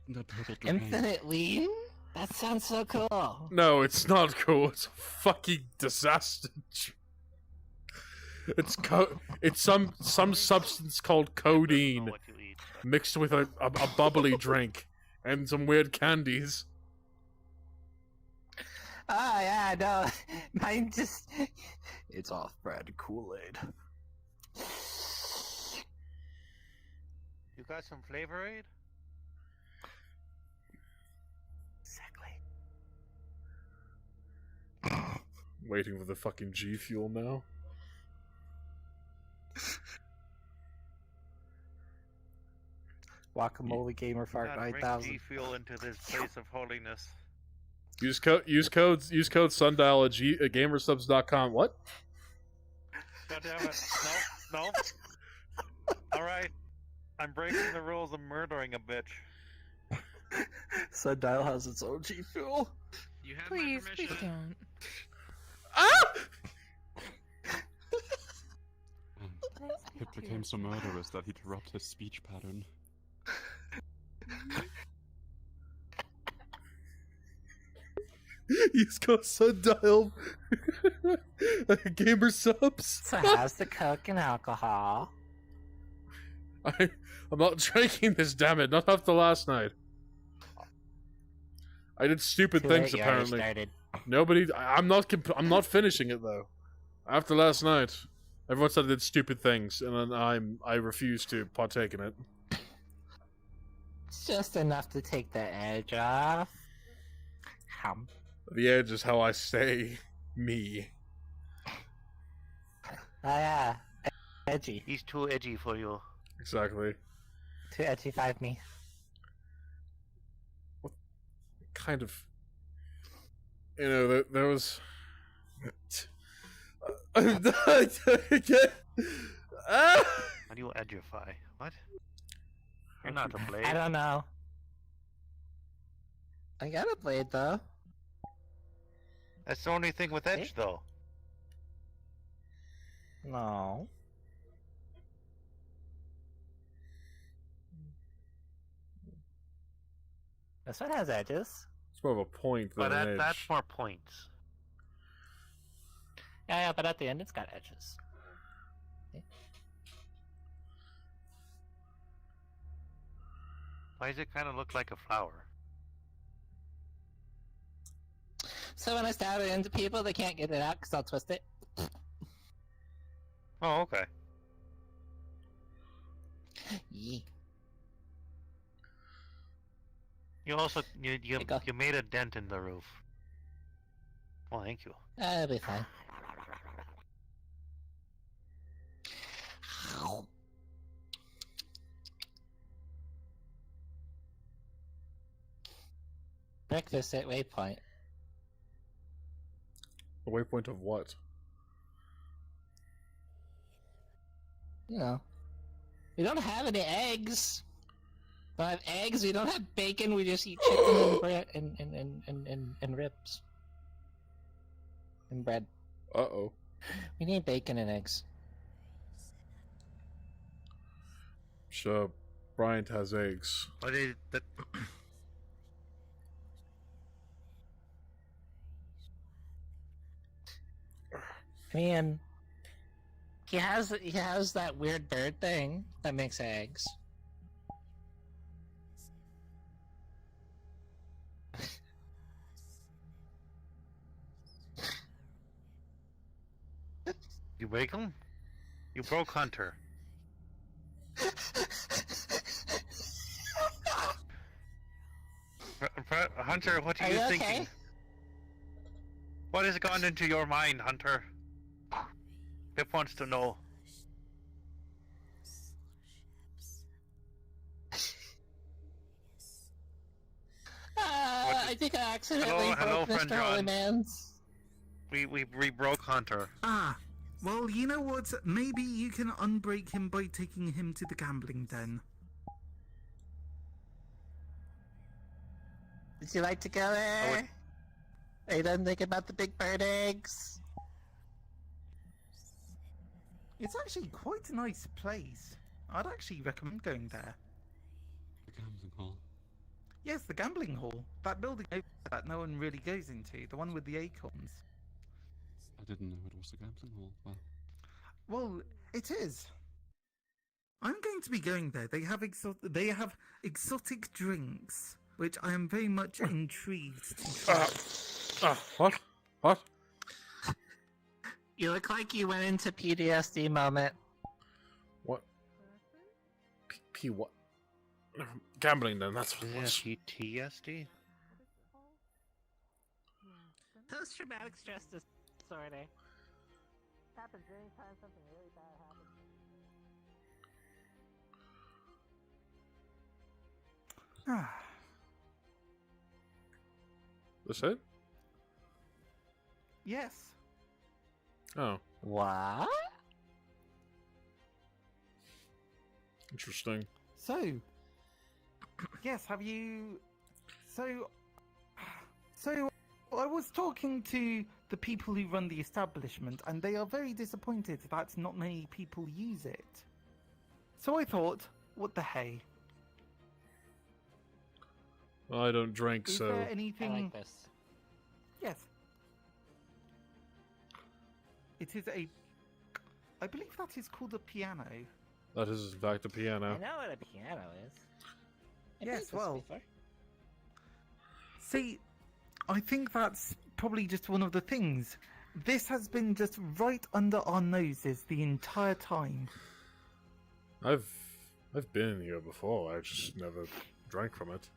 The purple drain. Infinite Lean? That sounds so cool. No, it's not cool. It's a fucking disaster. It's some substance called codeine What you eat, but- mixed with a bubbly drink and some weird candies. Oh, yeah, no. Mine just. It's off-brand Kool-Aid. You got some flavor aid? Exactly. Waiting for the fucking G Fuel now. Guacamole Gamer Fart Not bring 9000. G Fuel into this place of holiness. Use code Sundial at gamersubs.com. What? God damn it! No. All right, I'm breaking the rules of murdering a bitch. Sundial has its own G Fuel. You have Please, my please permission. don't. Ah! It became so murderous that he dropped his speech pattern. Use code Sundial Gamer Subs. So how's the coke and alcohol? I'm not drinking this, damn it. Not after last night. I did stupid Too things late, you already apparently. started. Nobody. I'm not finishing it though. After last night, everyone said I did stupid things, and then I refuse to partake in it. It's just enough to take the edge off. Hum. The edge is how I stay me. Oh yeah, edgy. He's too edgy for you. Exactly. Too edgy 5 me. Kind of. You know, there was. How do you edgify? What? You're not a blade. I don't know. I got a blade though. That's the only thing with edge, though. No. This one has edges. It's more of a point than But an edge. that's more points. Yeah, but at the end it's got edges. Why does it kind of look like a flower? So when I stab it into people, they can't get it out because I'll twist it. Oh, okay. Yeah. You also you go. you made a dent in the roof. Oh, thank you. That'll be fine. Breakfast at Waypoint. A waypoint of what? You know, we don't have any eggs. We don't have eggs. We don't have bacon. We just eat chicken and bread and ribs and bread. Uh-oh. We need bacon and eggs. Sure, Bryant has eggs. But I mean, he has that weird bird thing that makes eggs. you break him? You broke Hunter. Hunter, what are you thinking? Okay? What has gone into your mind, Hunter? Pip wants to know. I think I accidentally Hello, broke friend Mr. John. Holyman's. We broke Hunter. Ah, well, you know what? Maybe you can unbreak him by taking him to the gambling den. Would you like to go there? Are you done thinking about the big bird eggs? It's actually quite a nice place. I'd actually recommend going there. The gambling hall. Yes, the gambling hall. That building that no one really goes into. The one with the acorns. I didn't know it was a gambling hall. Well, it is. I'm going to be going there. They have exotic drinks, which I am very much intrigued to try. What? What? You look like you went into PTSD moment. What? P what? Gambling then, that's what it Yeah, was. PTSD? Post-traumatic stress disorder. Happens anytime something really bad happens. That's it? Yes. Oh, What? interesting. So, yes, have you... So, I was talking to the people who run the establishment, and they are very disappointed that not many people use it. So I thought, what the hey? I don't drink, Is so... there anything... I like this. Yes. It is a... I believe that is called a piano. That is in fact a piano. I know what a piano is. I've Yes, used this well... before. See, I think that's probably just one of the things. This has been just right under our noses the entire time. I've been in here before, I just never drank from it.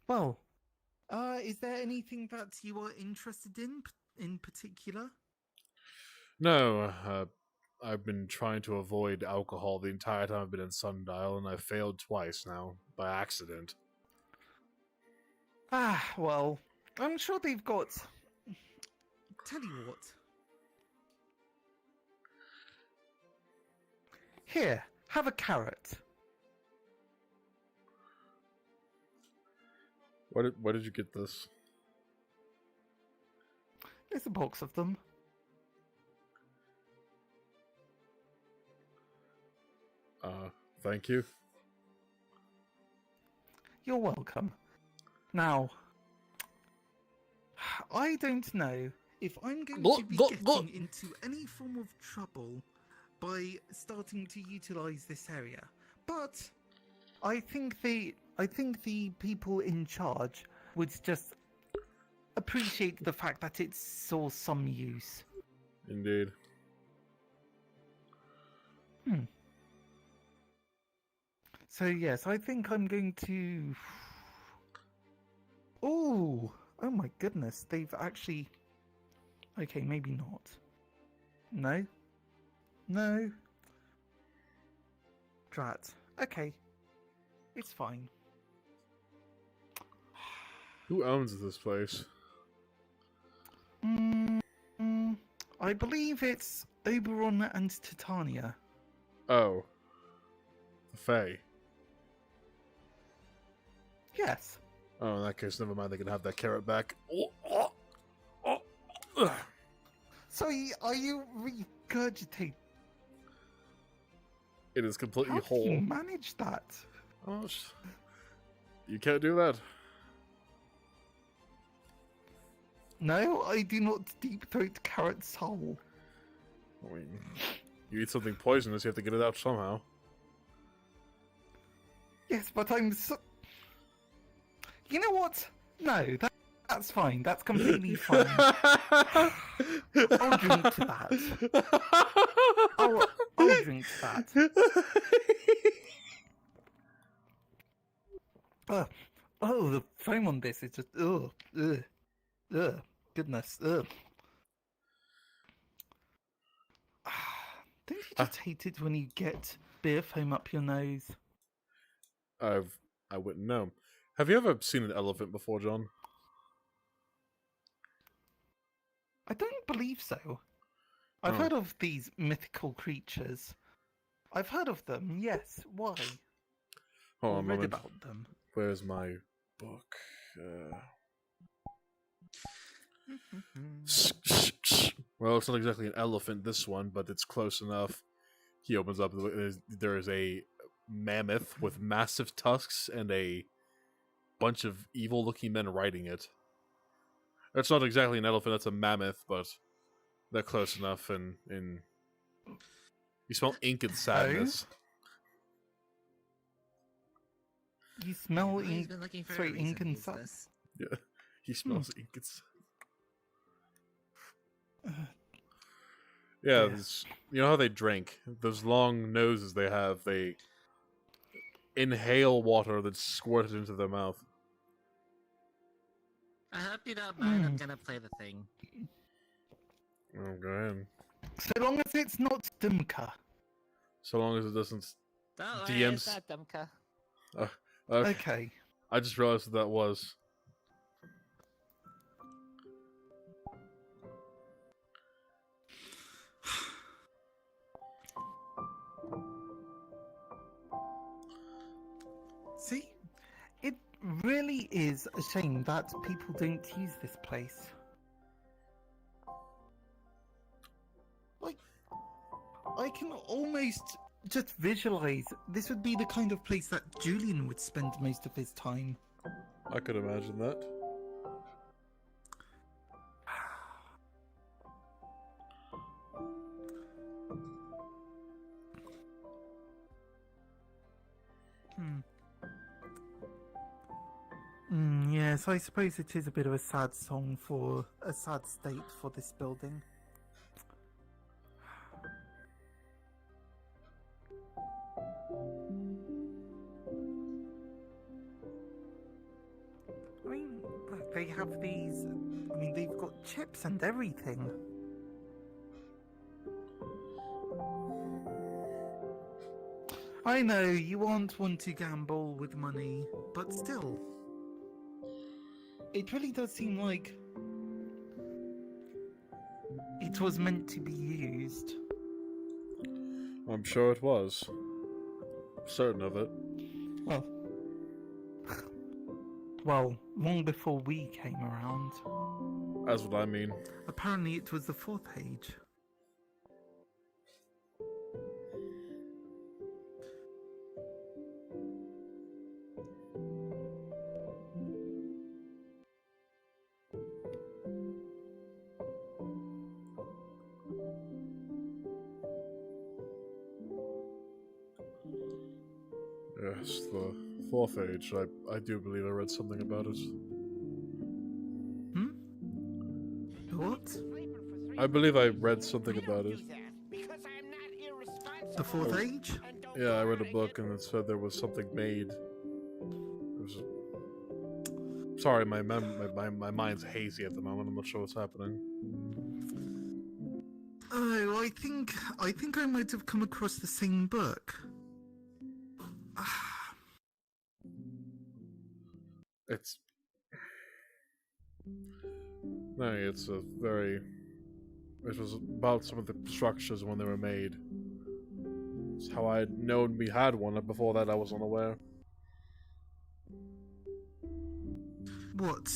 Well, is there anything that you are interested in particular? No, I've been trying to avoid alcohol the entire time I've been in Sundial, and I've failed twice now, by accident. Ah, well, I'm sure they've got... Tell you what. Here, have a carrot. Where did you get this? There's a box of them. Thank you. You're welcome. Now, I don't know if I'm going to be getting into any form of trouble by starting to utilize this area, but I think the people in charge would just appreciate the fact that it saw some use. Indeed. So yes, I think I'm going to. Oh my goodness! They've actually. Okay, maybe not. No. Drat. Okay, it's fine. Who owns this place? I believe it's Oberon and Titania. Oh. The Fae. Yes. Oh, in that case, never mind. They can have that carrot back. So are you regurgitating? It is completely How do whole. you manage that? Oh, you can't do that. No, I do not deep throat carrots whole. I mean, you eat something poisonous, you have to get it out somehow. Yes, but I'm so... You know what? No, that's fine. That's completely fine. I'll drink to that. I'll drink to that. The foam on this is just... Ugh. Goodness. Ugh. Don't you just hate it when you get beer foam up your nose? I wouldn't know. Have you ever seen an elephant before, John? I don't believe so. I've heard of these mythical creatures. I've heard of them, yes. Why? Hold on a read moment. about them. Where's my book? Well, it's not exactly an elephant, this one, but it's close enough. He opens up. There is a mammoth with massive tusks and a bunch of evil-looking men riding it. That's not exactly an elephant, that's a mammoth, but they're close enough, and you smell ink and sadness. You smell He's ink, been looking for a sorry, reason ink to and use sadness. this. Yeah, he smells ink and Yeah, you know how they drink? Those long noses they have, they inhale water that's squirted into their mouth. I hope you don't mind. I'm gonna play the thing. Oh, go ahead. So long as it's not Dumka. So long as it doesn't Don't worry, DMs. it's not Dumka. Okay. I just realized what that was. See? It really is a shame that people don't use this place. Like, I can almost just visualize this would be the kind of place that Julian would spend most of his time. I could imagine that. Yes, I suppose it is a bit of a sad song for a sad state for this building. I mean, look, they have these. I mean, they've got chips and everything. I know you won't want to gamble with money, but still. It really does seem like it was meant to be used. I'm sure it was. Certain of it. Well, long before we came around. That's what I mean. Apparently it was the 4th age. Yes, the fourth age. I do believe I read something about it. Hmm? What? I believe I read something about it. The fourth age? Yeah, I read a book and it said there was something made. It was sorry, my mind's hazy at the moment. I'm not sure what's happening. Oh, I think I might have come across the same book. It's no, it's a very. It was about some of the structures when they were made. It's how I had known we had one, and before that I was unaware. What?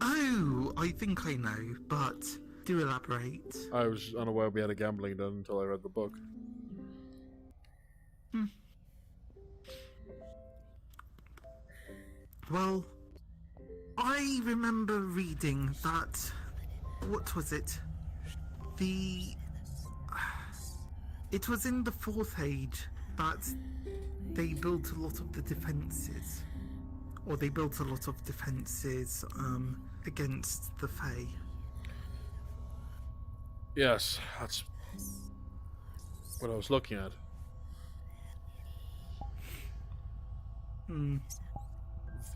Oh, I think I know, but do elaborate. I was unaware we had a gambling den until I read the book. Well, I remember reading that. What was it? It was in the fourth age that they built a lot of the defenses. Or they built a lot of defenses against the Fae. Yes, that's what I was looking at.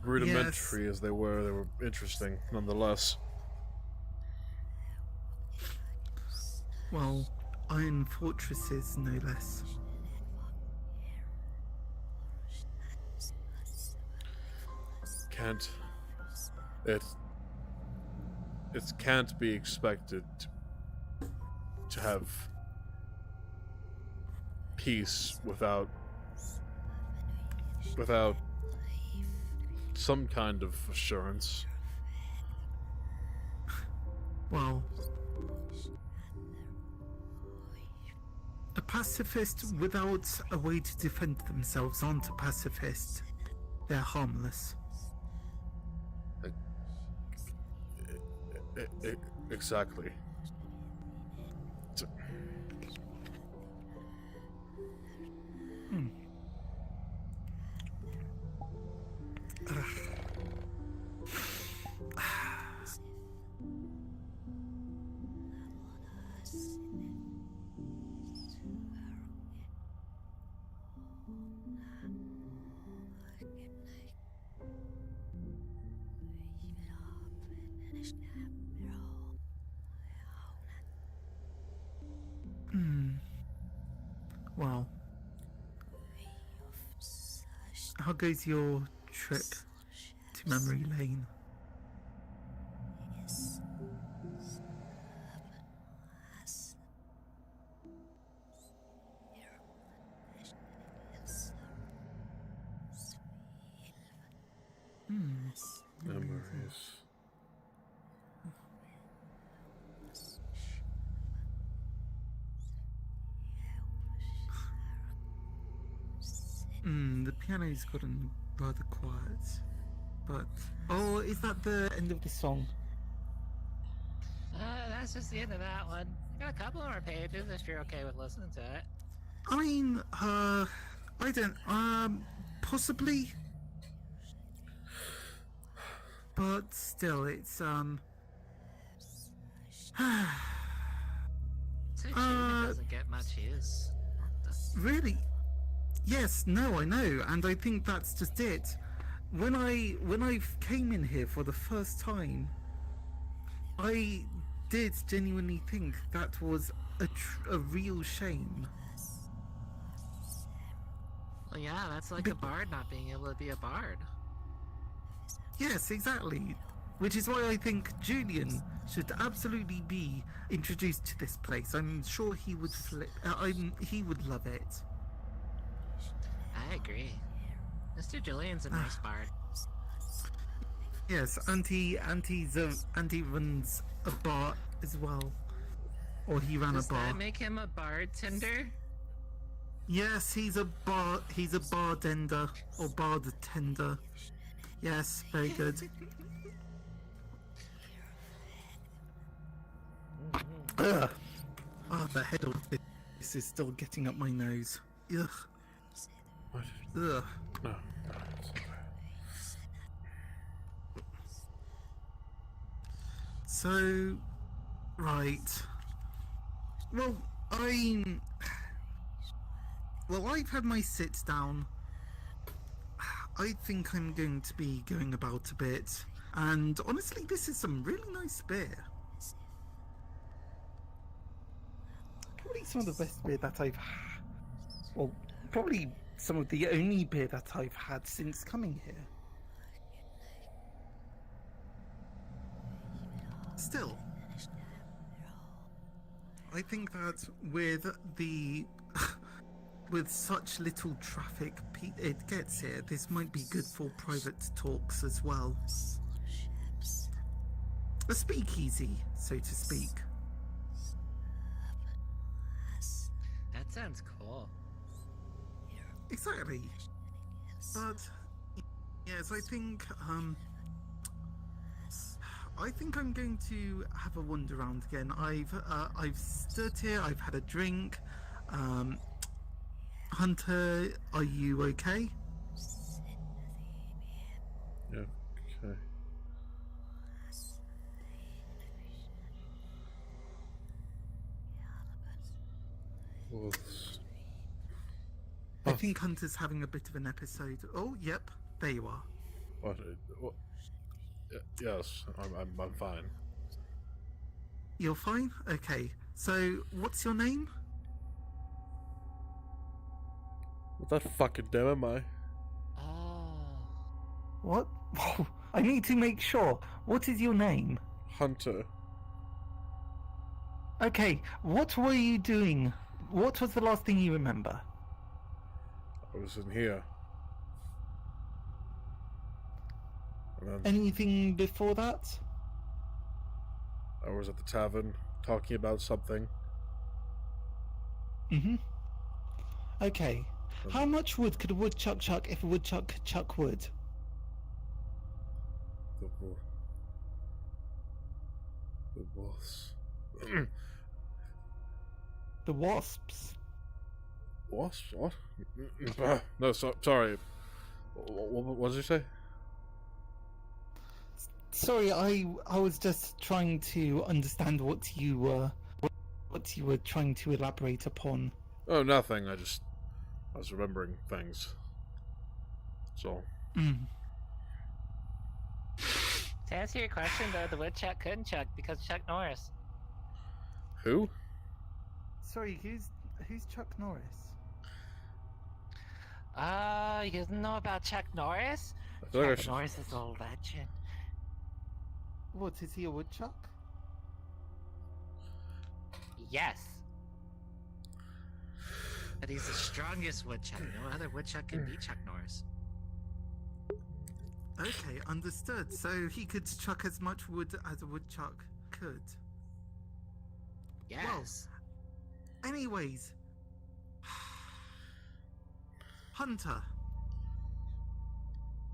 Rudimentary as they were interesting nonetheless. Well, iron fortresses, no less. It can't be expected to have peace without some kind of assurance. Well, a pacifist without a way to defend themselves aren't a pacifist. They're harmless. Exactly. Well, how goes your trip to Memory Lane? Memories. The piano's gotten rather quiet. But oh, is that the end of the song? That's just the end of that one. I got a couple more pages if you're okay with listening to it. I mean, I don't, possibly. But still, it's, Too cheap, it doesn't get much use. really? Yes, no, I know, and I think that's just it. When I came in here for the first time, I did genuinely think that was a real shame. Well, yeah, that's like a bard not being able to be a bard. Yes, exactly. Which is why I think Julian should absolutely be introduced to this place. I'm sure he would he would love it. I agree. Mr. Julian's a nice bard. Yes, Auntie runs a bar as well. Or he ran Does a bar. that make him a bartender? Yes, he's a bartender or bartender. Yes, very good. Ugh. Oh, the head of this is still getting up my nose. Ugh. What? Ugh. No. So, right. Well, I've had my sit down. I think I'm going to be going about a bit. And honestly, this is some really nice beer. Probably some of the best beer that I've had. Well, probably some of the only beer that I've had since coming here. Still, I think that with with such little traffic it gets here, this might be good for private talks as well. A speakeasy, so to speak. That sounds cool. Exactly. But yes, I think I'm going to have a wander around again. I've stood here, I've had a drink. Hunter, are you okay? Yeah, okay. Well, I think Hunter's having a bit of an episode. Oh, yep, there you are. what? Yes, I'm fine. You're fine? Okay. So, what's your name? What the fucking damn am I? What? I need to make sure. What is your name? Hunter. Okay, what were you doing? What was the last thing you remember? I was in here. And then Anything before that? I was at the tavern talking about something. Mm-hmm. Okay. How much wood could a woodchuck chuck if a woodchuck could chuck wood? The wasps. The wasps? Wasps? What? No, sorry. What did you say? Sorry, I was just trying to understand what you were trying to elaborate upon. Oh, nothing. I was remembering things. That's all. To answer your question, though, the woodchuck couldn't chuck because Chuck Norris. Who? Sorry, who's Chuck Norris? You guys know about Chuck Norris? I feel like I Chuck should... Norris is a legend. What, is he a woodchuck? Yes. But he's the strongest woodchuck. No other woodchuck can beat Chuck Norris. Okay, understood. So he could chuck as much wood as a woodchuck could. Yes. Well, anyways, Hunter.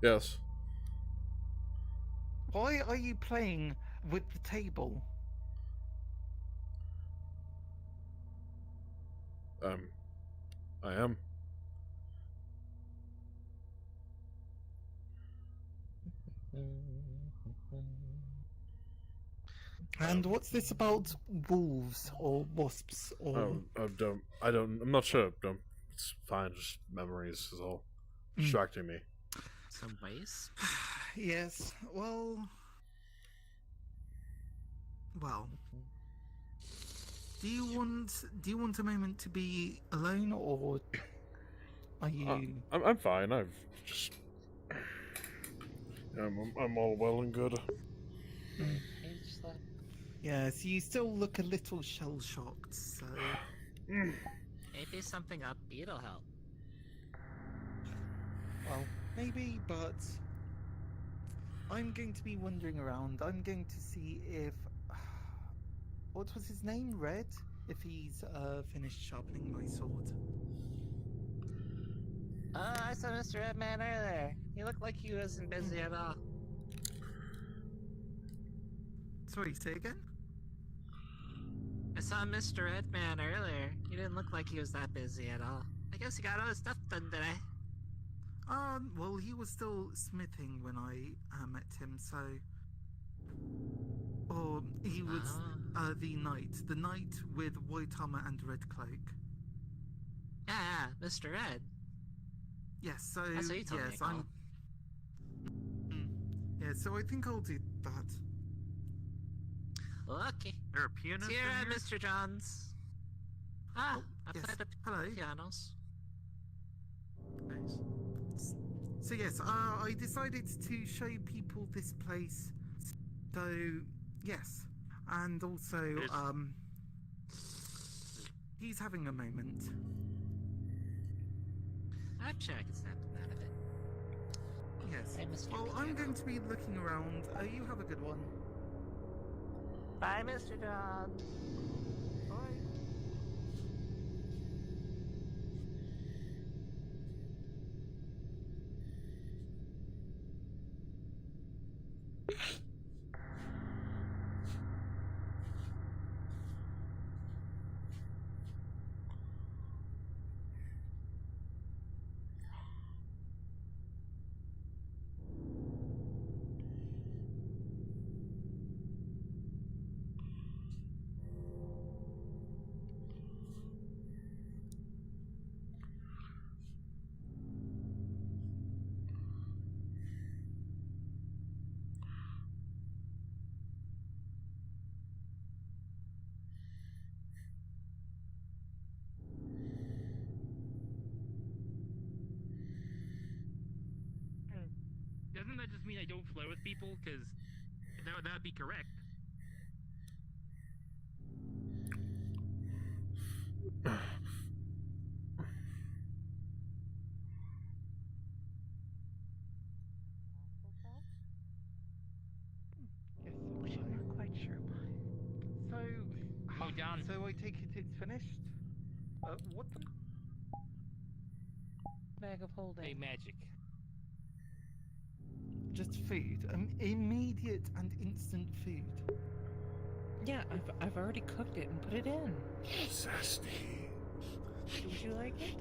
Yes. Why are you playing with the table? I am. And what's this about wolves or wasps or? I'm not sure. It's fine. Just memories is all distracting me. Some ways. Yes. Well. Do you want a moment to be alone, or are you? I'm fine. I've just. I'm all well and good. Yes, you still look a little shell-shocked, so... Maybe something upbeat'll help. Well, maybe, but... I'm going to be wandering around. I'm going to see if... What was his name? Red? If he's finished sharpening my sword. I saw Mr. Redman earlier. He looked like he wasn't busy at all. Sorry, say again? I saw Mr. Redman earlier. He didn't look like he was that busy at all. I guess he got all his stuff done today. Well, he was still smithing when I met him, so. Or he was the knight with white armor and red cloak. Yeah, Mr. Ed. Yes, so That's what you told me yes, to call I'm. Yeah, so I think I'll do that. Okay. There a pianist Here, in here? Mr. Johns. Ah, Oh, I yes. played the Hello. pianos. Nice. So yes, I decided to show people this place. So yes, and also he's having a moment. I'm sure I can snap him out of it. Yes. Hey, Mr. Well, I'm Piano. going to be looking around. You have a good one. Bye, Mr. Johns. Bye. Doesn't that just mean I don't flow with people? Because that would be correct. Yes. Which I'm not quite sure why. So, John. So I take it it's finished. What the? Bag of holding. Hey, magic. Just food. Immediate and instant food. Yeah, I've already cooked it and put it in. Zesty. Would you like it?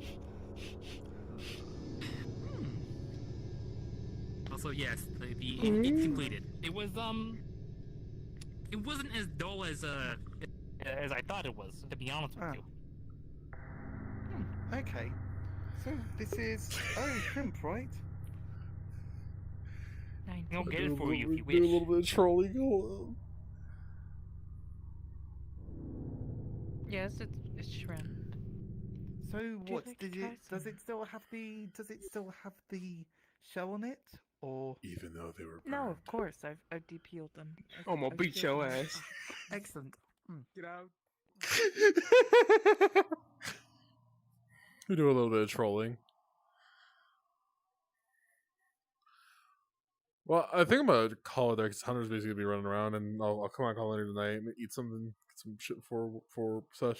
Also, yes, it's completed. It was it wasn't as dull as I thought it was. To be honest with you. Okay. So this is shrimp, right? I'll get it for you if you Do a wish. little bit of trolling. Go Yes, it's shrimp. So you what like to did try it? Does some? it still have the? Does it still have the shell on it? Or even though they were burned. No, of course. I've de-peeled them. I'm gonna beat your ass. excellent. Get out. We do a little bit of trolling. Well, I think I'm gonna call it there because Hunter's basically gonna be running around, and I'll come out, call later tonight, and eat something, get some shit for session.